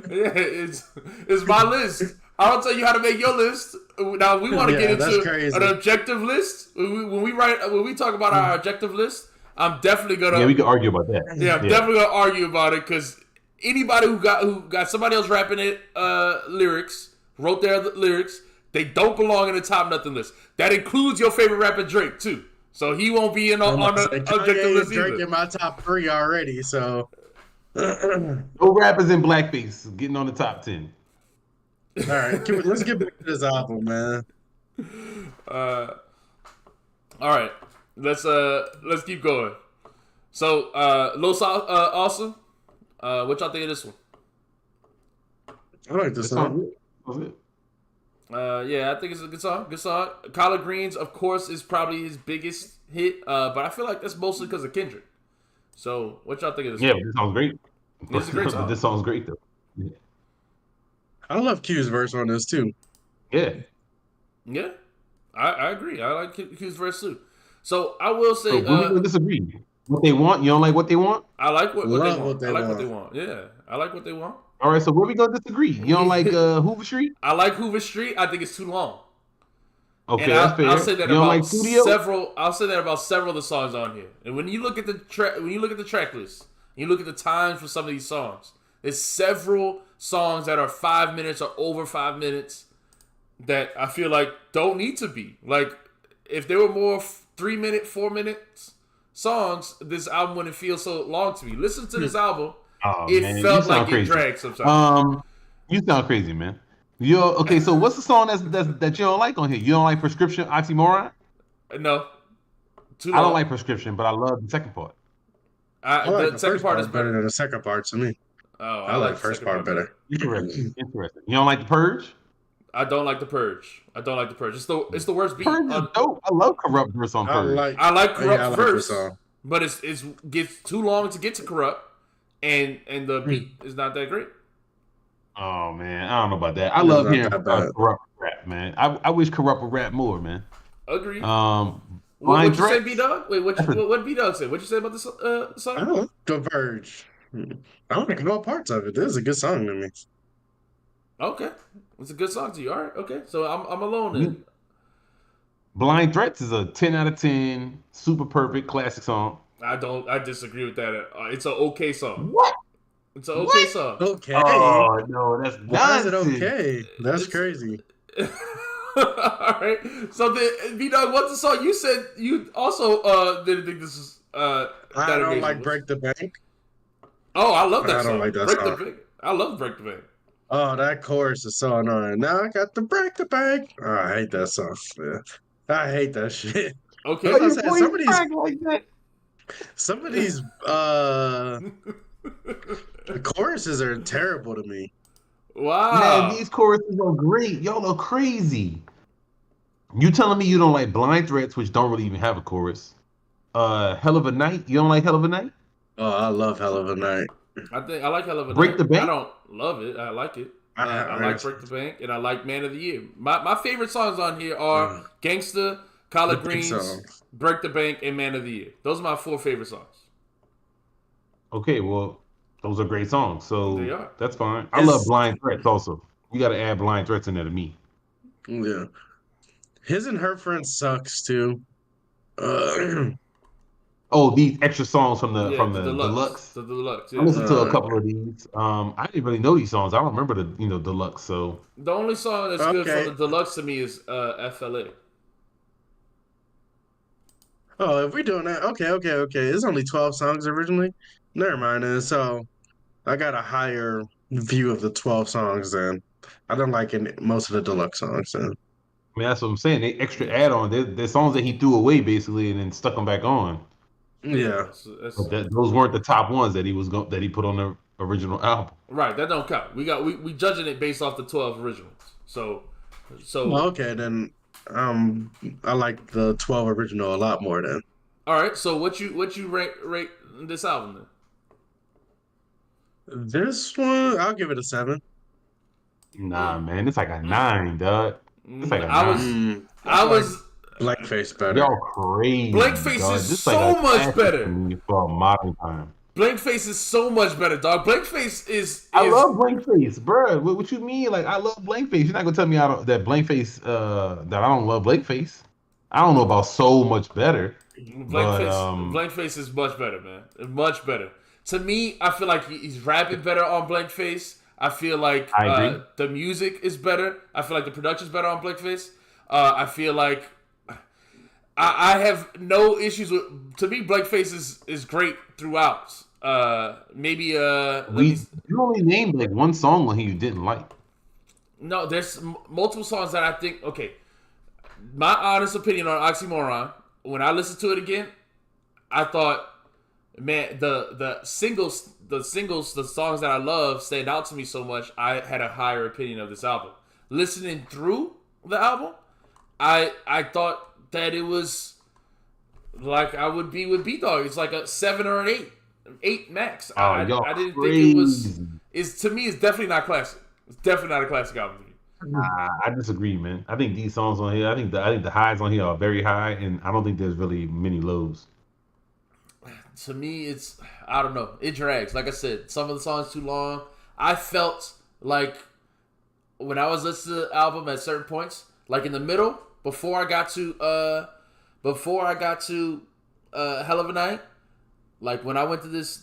it's my list. I'll tell you how to make your list. Now we want to get Yeah, that's into crazy. an objective list. When we talk about our objective list, I'm definitely gonna. Yeah, we could argue about that. Yeah, I'm definitely gonna argue about it because anybody who got somebody else rapping it lyrics, wrote their lyrics, they don't belong in the top nothing list. That includes your favorite rapper Drake too. So he won't be in on the objective list Drake either. in my top 3 already. So, all No rappers in blackface getting on the top 10. right, let's get back to this album, man. All right, let's keep going. So, Los Awesome. What y'all think of this one? I like this song. Yeah, I think it's a good song. Good song. Collard Greens, of course, is probably his biggest hit. But I feel like that's mostly because of Kendrick. So, what y'all think of this? Yeah, song? this song's great. It's a great song. This song's great though. Yeah. I love Q's verse on this too. Yeah. Yeah, I agree. I like Q's verse too. So I will say, So we gonna disagree. What they want? You don't like what they want? I like what they Love want. what they I like what want. they want. Yeah, I like what they want. All right, so where we gonna disagree? You don't like Hoover Street? I like Hoover Street. I think it's too long. Okay, And that's fair. I'll say that You don't about like Studio? several. I'll say that about several of the songs on here. And when you look at the track list, you look at the times for some of these songs. There's several songs that are 5 minutes or over 5 minutes that I feel like don't need to be. Like if there were more 3 minute, 4 minutes songs, this album wouldn't feel so long to me. Listen to this album. Oh, It man, felt you sound like crazy. it dragged sometimes. You sound crazy, man. Okay, so what's the song that you don't like on here? You don't like Prescription Oxymoron? No, too I long. don't like Prescription, but I love the second part. I like The second part is better. than the second part to me. Oh, I like the first part better. Interesting. Interesting. You don't like The Purge? I don't like the Purge. It's the worst beat. Purge is dope. I love Corrupt verse on I Purge. I like Corrupt I like verse, this song. but it's gets too long to get to Corrupt, and the beat is not that great. Oh man, I don't know about that. I It's love not hearing that bad. Corrupt rap, man. I wish Corrupt would rap more, man. Agreed. Blind What you say, Threats. B Dog? Wait, what B Dog said? What you say about this I song? don't like The Verge. I don't like no parts of it. This is a good song to me. Okay, it's a good song to you. All right, okay. So I'm alone then. Blind Threats is a 10 out of 10, super perfect classic song. I disagree with that. It's an okay song. What? It's an okay song. Okay. Oh no, that's Why is it nonsense. okay? That's It's- crazy. All right. So the B Dog, what's the song you said? You also didn't think this is I that don't amazing. like Break the Bank. Oh, I love that I don't song. like that Break song. the Bank. I love Break the Bank. Oh, that chorus is so annoying. Now I got to break the bank. Oh, I hate that song. Yeah. I hate that shit. Okay. Like I You said, boy some of these crack like that. some of these choruses are terrible to me. Wow. Man, these choruses are great. Y'all are crazy. You telling me you don't like Blind Threats, which don't really even have a chorus? Hell of a Night. You don't like Hell of a Night? Oh, I love Hell of a Night. I like Hell of a Break Night. the Bank? I don't love it. I like it. I like Break the Bank, and I like Man of the Year. My favorite songs on here are Gangsta, Collard The big Greens, songs. Break the Bank, and Man of the Year. Those are my 4 favorite songs. Okay, well, those are great songs, so They are. that's fine. I Is- love Blind Threats also. You got to add Blind Threats in there to me. Yeah. His and Her Friend sucks too. Oh, these extra songs from Yeah, the deluxe. the deluxe. I Yeah. listened to a couple of these. I didn't really know these songs. I don't remember the deluxe. So The only song that's good from Okay. the deluxe to me is FLA. Oh, if we're doing that, okay. It's only 12 songs originally. Never mind. And so I got a higher view of the 12 songs then. I don't like most of the deluxe songs then. I mean, that's what I'm saying. They extra add on. They're songs that he threw away basically, and then stuck them back on. Yeah. But those weren't the top ones that that he put on the original album. Right, that don't count. We judging it based off the 12 originals. So Well, okay, then I like the 12 original a lot more then. all right. So what you rate this album then? This one, I'll give it a 7. Nah, man, it's like a 9, dog. It's like a 9. I was Blackface better. Y'all crazy. Blankface dog. is This so like a much classic better. to me for a modern time. Blankface is so much better, dog. Blankface is I love Blankface, bro. What you mean? Like I love Blankface. You're not gonna tell me that Blankface that I don't love Blankface. I don't know about so much better. Blankface is much better, man. Much better. To me, I feel like he's rapping better on Blankface. I feel like the music is better. I feel like the production's better on Blankface. I feel like I have no issues with. To me, Blankface is great throughout. Maybe you only named like one song on here you didn't like. No, there's multiple songs that I think. Okay, my honest opinion on Oxymoron. When I listened to it again, I thought, man, the singles, the songs that I love stand out to me so much. I had a higher opinion of this album. Listening through the album, I thought that it was like I would be with B Dog. It's like a 7 or an 8 max. I didn't think it was. To me, it's definitely not classic. It's definitely not a classic album to me. I disagree, man. I think these songs on here, I think the highs on here are very high, and I don't think there's really many lows. To me, it's, I don't know. It drags. Like I said, some of the songs too long. I felt like when I was listening to the album at certain points, like in the middle, before I got to Hell of a Night, like when I went to this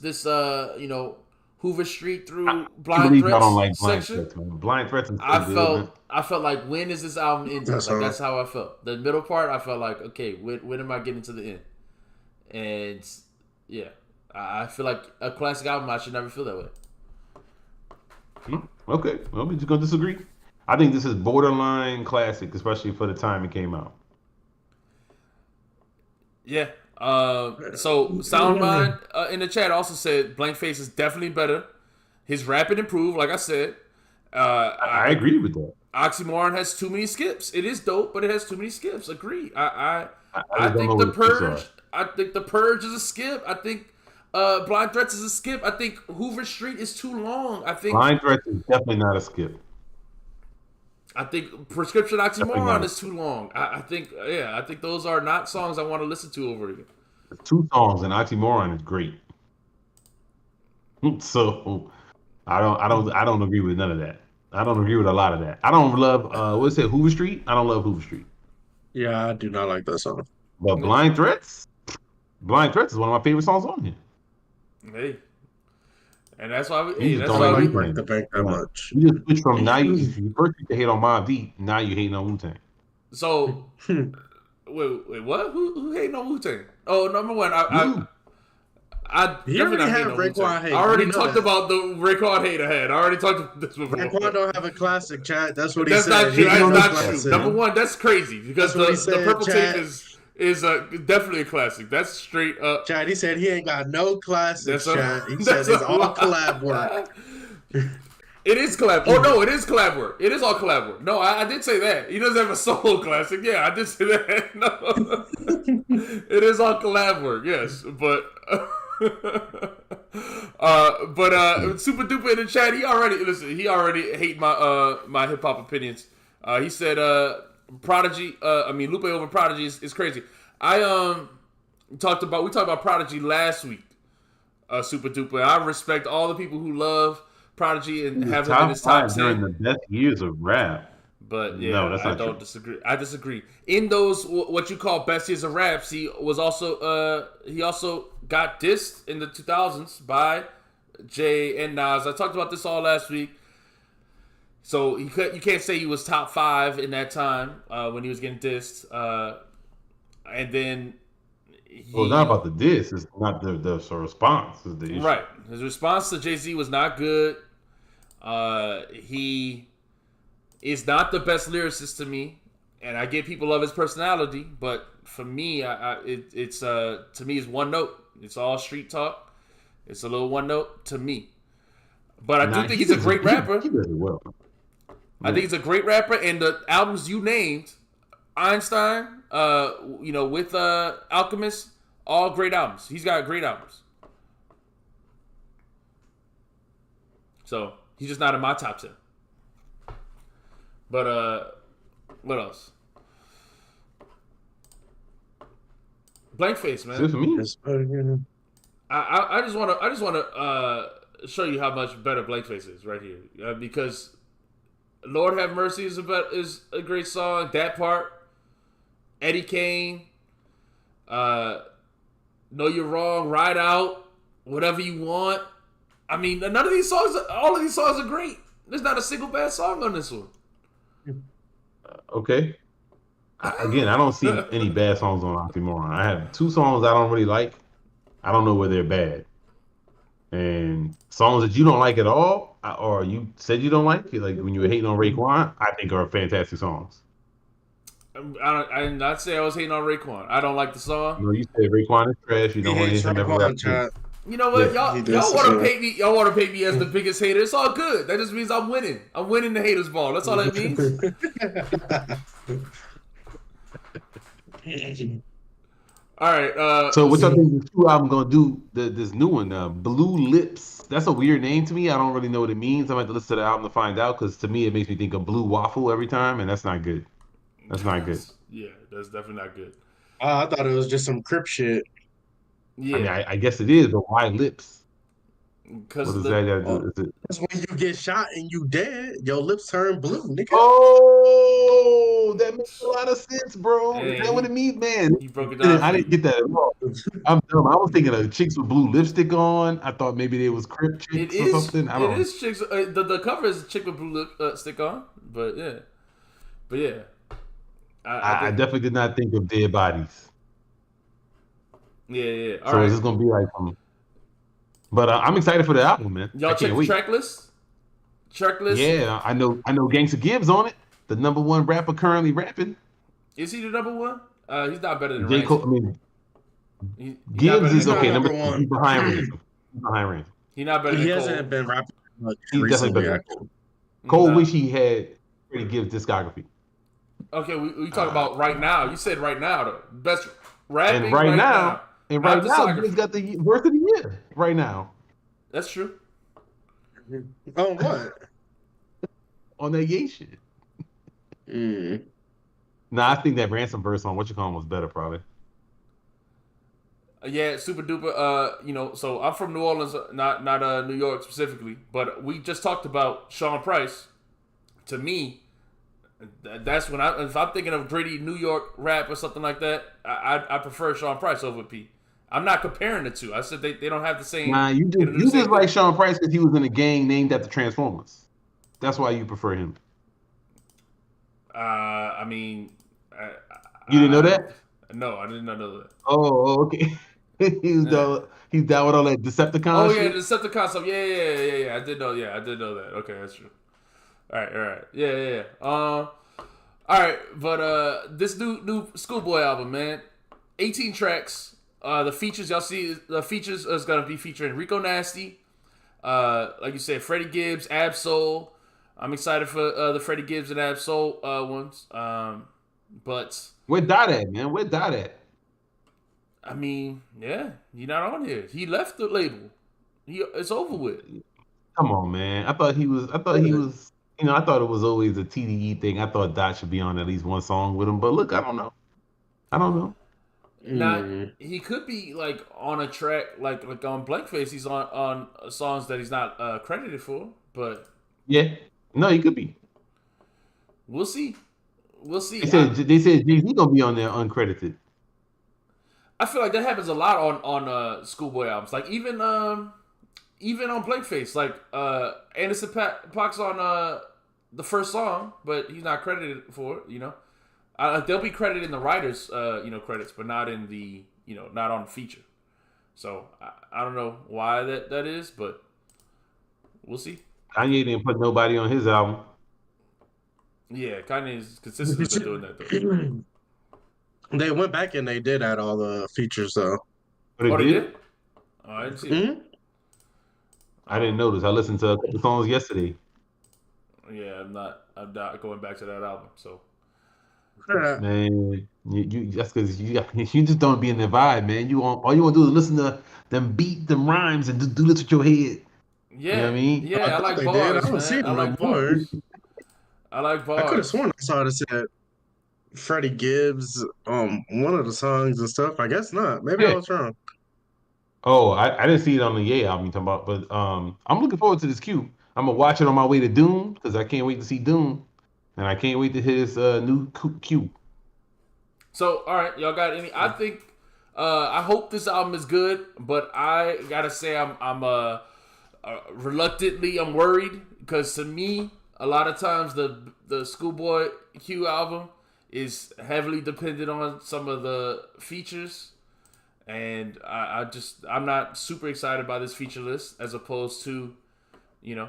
Hoover Street through Blind Threats section. Blind Threats is good, I felt like, when is this album ending? That's how I felt. The middle part, I felt like, okay, when am I getting to the end? And yeah, I feel like a classic album, I should never feel that way. Okay, well, we're just gonna disagree. I think this is borderline classic, especially for the time it came out. Yeah. So Soundmind in the chat also said Blankface is definitely better. His rapping improved, like I said. I agree with that. Oxymoron has too many skips. It is dope, but it has too many skips. Agree. I think the Purge. I think the Purge is a skip. I think Blind Threats is a skip. I think Hoover Street is too long. I think Blind Threats is definitely not a skip. I think Prescription Oxymoron is too long. I think those are not songs I want to listen to over again. 2 songs and Oxymoron is great. So I don't agree with none of that. I don't agree with a lot of that. I don't love what's it, Hoover Street? I don't love Hoover Street. Yeah, I do not like that song. But Blind Threats is one of my favorite songs on here. Hey. And that's why that's why I like the bank that much. You just switch from now you first you hate on Mobb Deep, now you hating on Wu-Tang. So wait, what? Who hating on Wu-Tang? Oh, number one, I definitely not hating on Wu-Tang. I already talked about the Raekwon hate I had. I already talked about this before. Raekwon don't have a classic, chat. That's what he said. That's not true. Number one, that's crazy because the Purple Tape is definitely a classic. That's straight up. Chad, he said he ain't got no classics, Chad. He said it's all collab work. It is collab. Oh, no, it is collab work. It is all collab work. No, I did say that. He doesn't have a solo classic. Yeah, I did say that. No. It is all collab work, yes. But Super Duper in the chat, he already hate my hip hop opinions. He said Lupe over Prodigy is crazy. We talked about Prodigy last week. Super Duper. I respect all the people who love Prodigy and have him in his top 10 during the best years of rap. But No, yeah, that's I not don't true. disagree. I disagree. In those what you call best years of raps, he also got dissed in the 2000s by Jay and Nas. I talked about this all last week. So you can't say he was top 5 in that time when he was getting dissed. And then Well, it's not about the diss. It's not the response is the issue. right. His response to Jay-Z was not good. He is not the best lyricist to me, and I get people love his personality, but for me, it's to me it's one note. It's all street talk. It's a little one note to me. But I do think he's a great rapper. He does it well. I think he's a great rapper, and the albums you named, Einstein, with Alchemist, all great albums. He's got great albums. So he's just not in my top 10. But what else? Blank Face, man. Is it for me? I just want to show you how much better Blank Face is right here, because Lord Have Mercy is a great song. That part, Eddie Kane, Know You're Wrong, Ride Out, Whatever You Want. I mean, all of these songs are great. There's not a single bad song on this one. Okay. Again, I don't see any bad songs on Oxymoron. I have 2 songs I don't really like. I don't know where they're bad. And songs that you don't like at all, or you said you don't like when you were hating on Raekwon, I think are fantastic songs. I did not say I was hating on Raekwon. I don't like the song. No, you said Raekwon is trash. You don't want to hear him ever rap. You know what? Yeah, y'all want to paint me. Y'all want to paint me as the biggest hater. It's all good. That just means I'm winning. I'm winning the haters ball. That's all that means. All right. So what y'all think this new album gonna do? This new one, Blue Lips. That's a weird name to me. I don't really know what it means. I'm gonna have to listen to the album to find out, because to me it makes me think of blue waffle every time, and that's not good. That's not good. Yeah, that's definitely not good. I thought it was just some Crip shit. Yeah, I mean, I guess it is, but why lips? because What does that got to do? Is it? That's when you get shot and you dead. Your lips turn blue, nigga. Oh, that makes a lot of sense, bro. Hey, Is that what it means, man? He broke it down. I didn't get that at all. I'm dumb. I was thinking of chicks with blue lipstick on. I thought maybe they was Crip chicks or something. I don't know. It is chicks. The cover is a chick with blue lipstick on, but yeah. I definitely did not think of dead bodies. Yeah. All so right. is this gonna be like But I'm excited for the album, man. Y'all check the track list? Yeah, I know Gangsta Gibbs on it, the -- rapper currently rapping. Is he the number 1? He's not better than J. Cole. I mean, Gibbs is okay. Number 1. He's behind Ransom. He's not better than Cole. He hasn't been rapping much He's recently. definitely better than Cole. Cole wish he had Freddie Gibbs' discography. Okay, we talk about right now. You said right now, though. Best rapping and right now, Gibbs got the verse of the year right now. That's true. Oh, what? On that Ye shit. Nah, I think that Ransom verse on was better, probably. Yeah, super duper. So I'm from New Orleans, not New York specifically, but we just talked about Sean Price. To me, that's when if I'm thinking of gritty New York rap or something like that, I prefer Sean Price over P. I'm not comparing the two. I said they don't have the same. Nah, you just like Sean Price because he was in a gang named after Transformers. That's why you prefer him. I mean, you didn't know that? No, I did not know that. Oh, okay. He's down with all that Decepticon. Oh yeah, the Decepticon stuff. Yeah. I did know that. Okay, that's true. All right. Yeah. All right, but this new Schoolboy album, man, 18 tracks. The features y'all see, the features is gonna be featuring Rico Nasty, like you said, Freddie Gibbs, Ab-Soul. I'm excited for the Freddie Gibbs and Ab-Soul ones. But where Dot at, man? Where Dot at? I mean, yeah, he's not on here. He left the label. It's over with. Come on, man. I thought he was. I thought it was always a TDE thing. I thought Dot should be on at least one song with him. But look, I don't know. Now he could be like on a track like on Blank Face. He's on songs that he's not credited for. But yeah, no, he could be. We'll see. We'll see. They said Jay-Z gonna be on there uncredited. I feel like that happens a lot on Schoolboy albums. Like even on Blankface, like Anderson Paak's on the first song, but he's not credited for it. You know, they'll be credited in the writers credits, but not in the not on the feature. So I don't know why that is, but we'll see. Kanye didn't put nobody on his album. Yeah, Kanye's consistently been doing that though. They went back and they did add all the features though. But They did? Oh, I didn't see it. I didn't notice. I listened to a couple songs yesterday. Yeah, I'm not going back to that album. So, man, you that's because you just don't be in the vibe, man. All you want to do is listen to them beat them rhymes and do this with your head. Yeah, you know what I mean? Yeah, I like they bars, did. I don't see man. I like bars. I like bars. I could have sworn I saw this at Freddie Gibbs, one of the songs and stuff. I guess not. Maybe I was wrong. Oh, I didn't see it on the Ye album you're talking about, but I'm looking forward to this Q. I'm gonna watch it on my way to Doom because I can't wait to see Doom, and I can't wait to hear his new Q. So, all right, y'all got any? I think I hope this album is good, but I gotta say I'm reluctantly I'm worried because to me a lot of times the Schoolboy Q album is heavily dependent on some of the features. And I'm not super excited by this feature list as opposed to, yeah.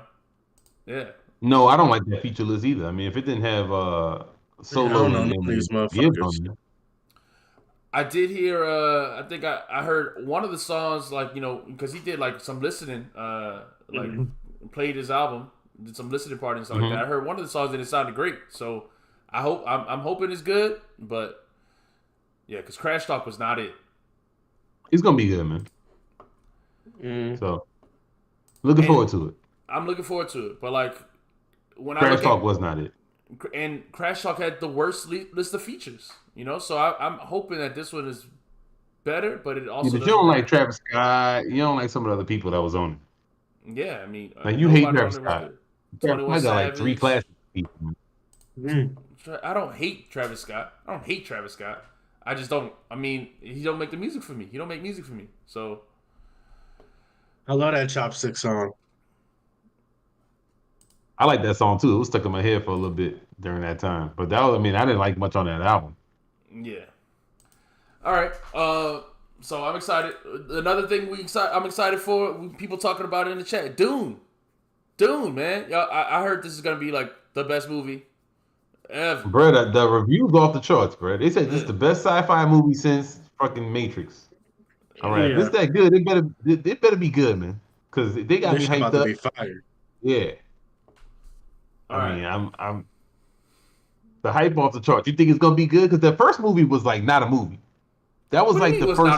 No, I don't like that feature list either. I mean, if it didn't have Solo and these Gibbs motherfuckers. on it. I did hear. I think I heard one of the songs, like because he did like some listening, played his album, did some listening party and stuff like that. I heard one of the songs and it sounded great. So I'm hoping it's good, but yeah, because Crash Talk was not it. It's gonna be good, man. So, looking forward to it. I'm looking forward to it, but like when Crash Talk was not it, and Crash Talk had the worst list of features, So I'm hoping that this one is better, but it also. But you don't like Travis Scott. You don't like some of the other people that was on it. Yeah, I mean, like you hate Travis Scott. Travis Scott got like 3 classic people. I don't hate Travis Scott. I just don't. I mean, he don't make the music for me. He don't make music for me. So I love that Chopstick song. I like that song too. It was stuck in my head for a little bit during that time. But I didn't like much on that album. Yeah. All right. So I'm excited. Another thing I'm excited for. People talking about it in the chat. Dune, man. Y'all, I heard this is gonna be like the best movie ever. Bro, the reviews off the charts, bro. They said this is the best sci-fi movie since fucking Matrix. All right, if it's that good, it better be good, man. Because they got me hyped up. To be fired. Yeah. I mean, I'm the hype off the charts. You think it's gonna be good? Because the first movie was like not a movie. That was like the first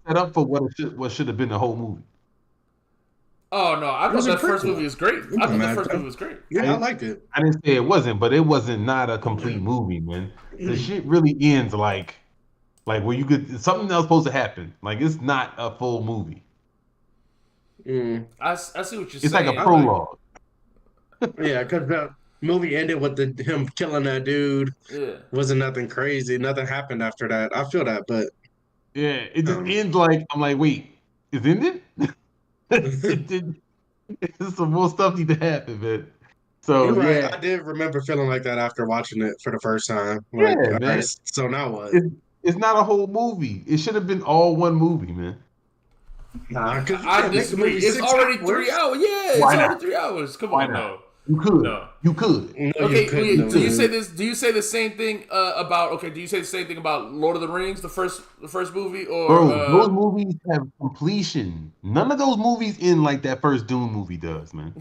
set up for what should have been the whole movie. Oh no, I thought that first movie was great. I thought the first movie was great. Yeah, I liked it. I didn't say it wasn't, but it wasn't not a complete movie, man. The shit really ends like where you could something else supposed to happen. Like it's not a full movie. I see what you're saying. It's like a prologue. Yeah, because the movie ended with him killing that dude. Yeah, wasn't nothing crazy. Nothing happened after that. I feel that, but yeah, it just ends like I'm like, wait, it's ended? Some more stuff need to happen, man. So right. I did remember feeling like that after watching it for the first time. Like, yeah, man. Right, so now what? It's not a whole movie. It should have been all one movie, man. Nah, I disagree. It's already 3 hours. Yeah, it's already 3 hours. Come on, no. You could. No. You could. No, okay, you couldn't. do you say this? Do you say the same thing about? Okay, do you say the same thing about Lord of the Rings, the first movie, or bro? Those movies have completion. None of those movies end like that first Doom movie does, man.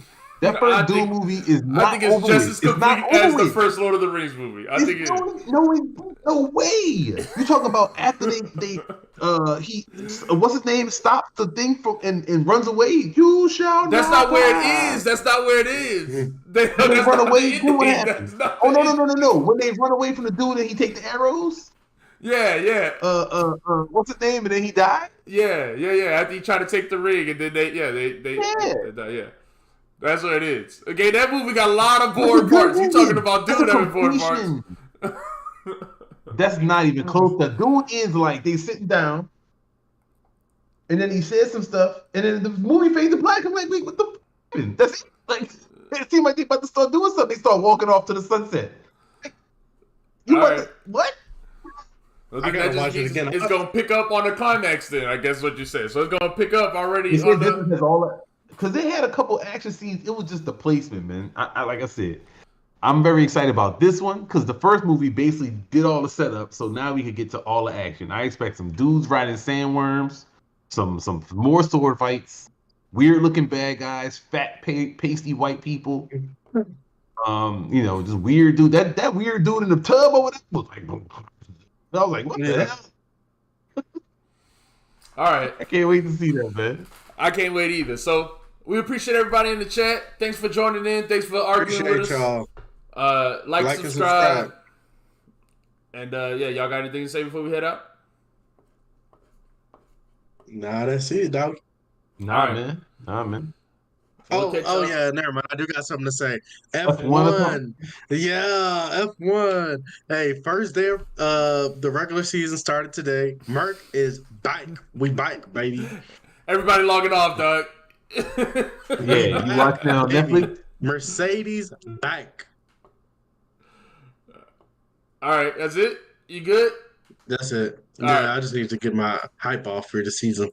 That first Doom movie is not. I think it's just as complete as the first Lord of the Rings movie. I think no way. You talking about after they what's his name stops the thing from and runs away. You shall. That's not where it is. That's not where it is. They run away. What happens? Oh no. When they run away from the dude and he take the arrows. Yeah. What's his name? And then he died. Yeah. After he tried to take the ring, and then they die. Yeah. That's what it is. Okay, that movie got a lot of boring parts. You talking about dude having boring parts? That's not even close. The dude is like they sitting down, and then he says some stuff, and then the movie fades to black. I'm like, wait, what the? That's it. Like it seemed like they about to start doing something. They start walking off to the sunset. You about to, what? I gotta watch it again. It's gonna pick up on the climax. Then I guess what you said. So it's gonna pick up already. On the... Because they had a couple action scenes. It was just the placement, man. I like I said, I'm very excited about this one because the first movie basically did all the setup. So now we could get to all the action. I expect some dudes riding sandworms, some more sword fights, weird looking bad guys, fat pasty white people. Just weird dude. That weird dude in the tub or whatever was like. I was like, what the hell? All right. I can't wait to see that, man. I can't wait either. So we appreciate everybody in the chat. Thanks for joining in. Thanks for arguing with us. Y'all. Like subscribe. And y'all got anything to say before we head out? Nah, that's it, dog. Nah, man. Oh yeah, never mind. I do got something to say. F1. Yeah, F1. Hey, first day of the regular season started today. Merc is bike. We bike, baby. Everybody logging off, dog. Yeah, you watch now Netflix? Mercedes bike. All right, that's it? You good? That's it. All right. I just need to get my hype off for the season.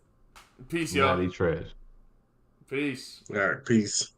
Peace, y'all. Trash. Peace. All right, peace.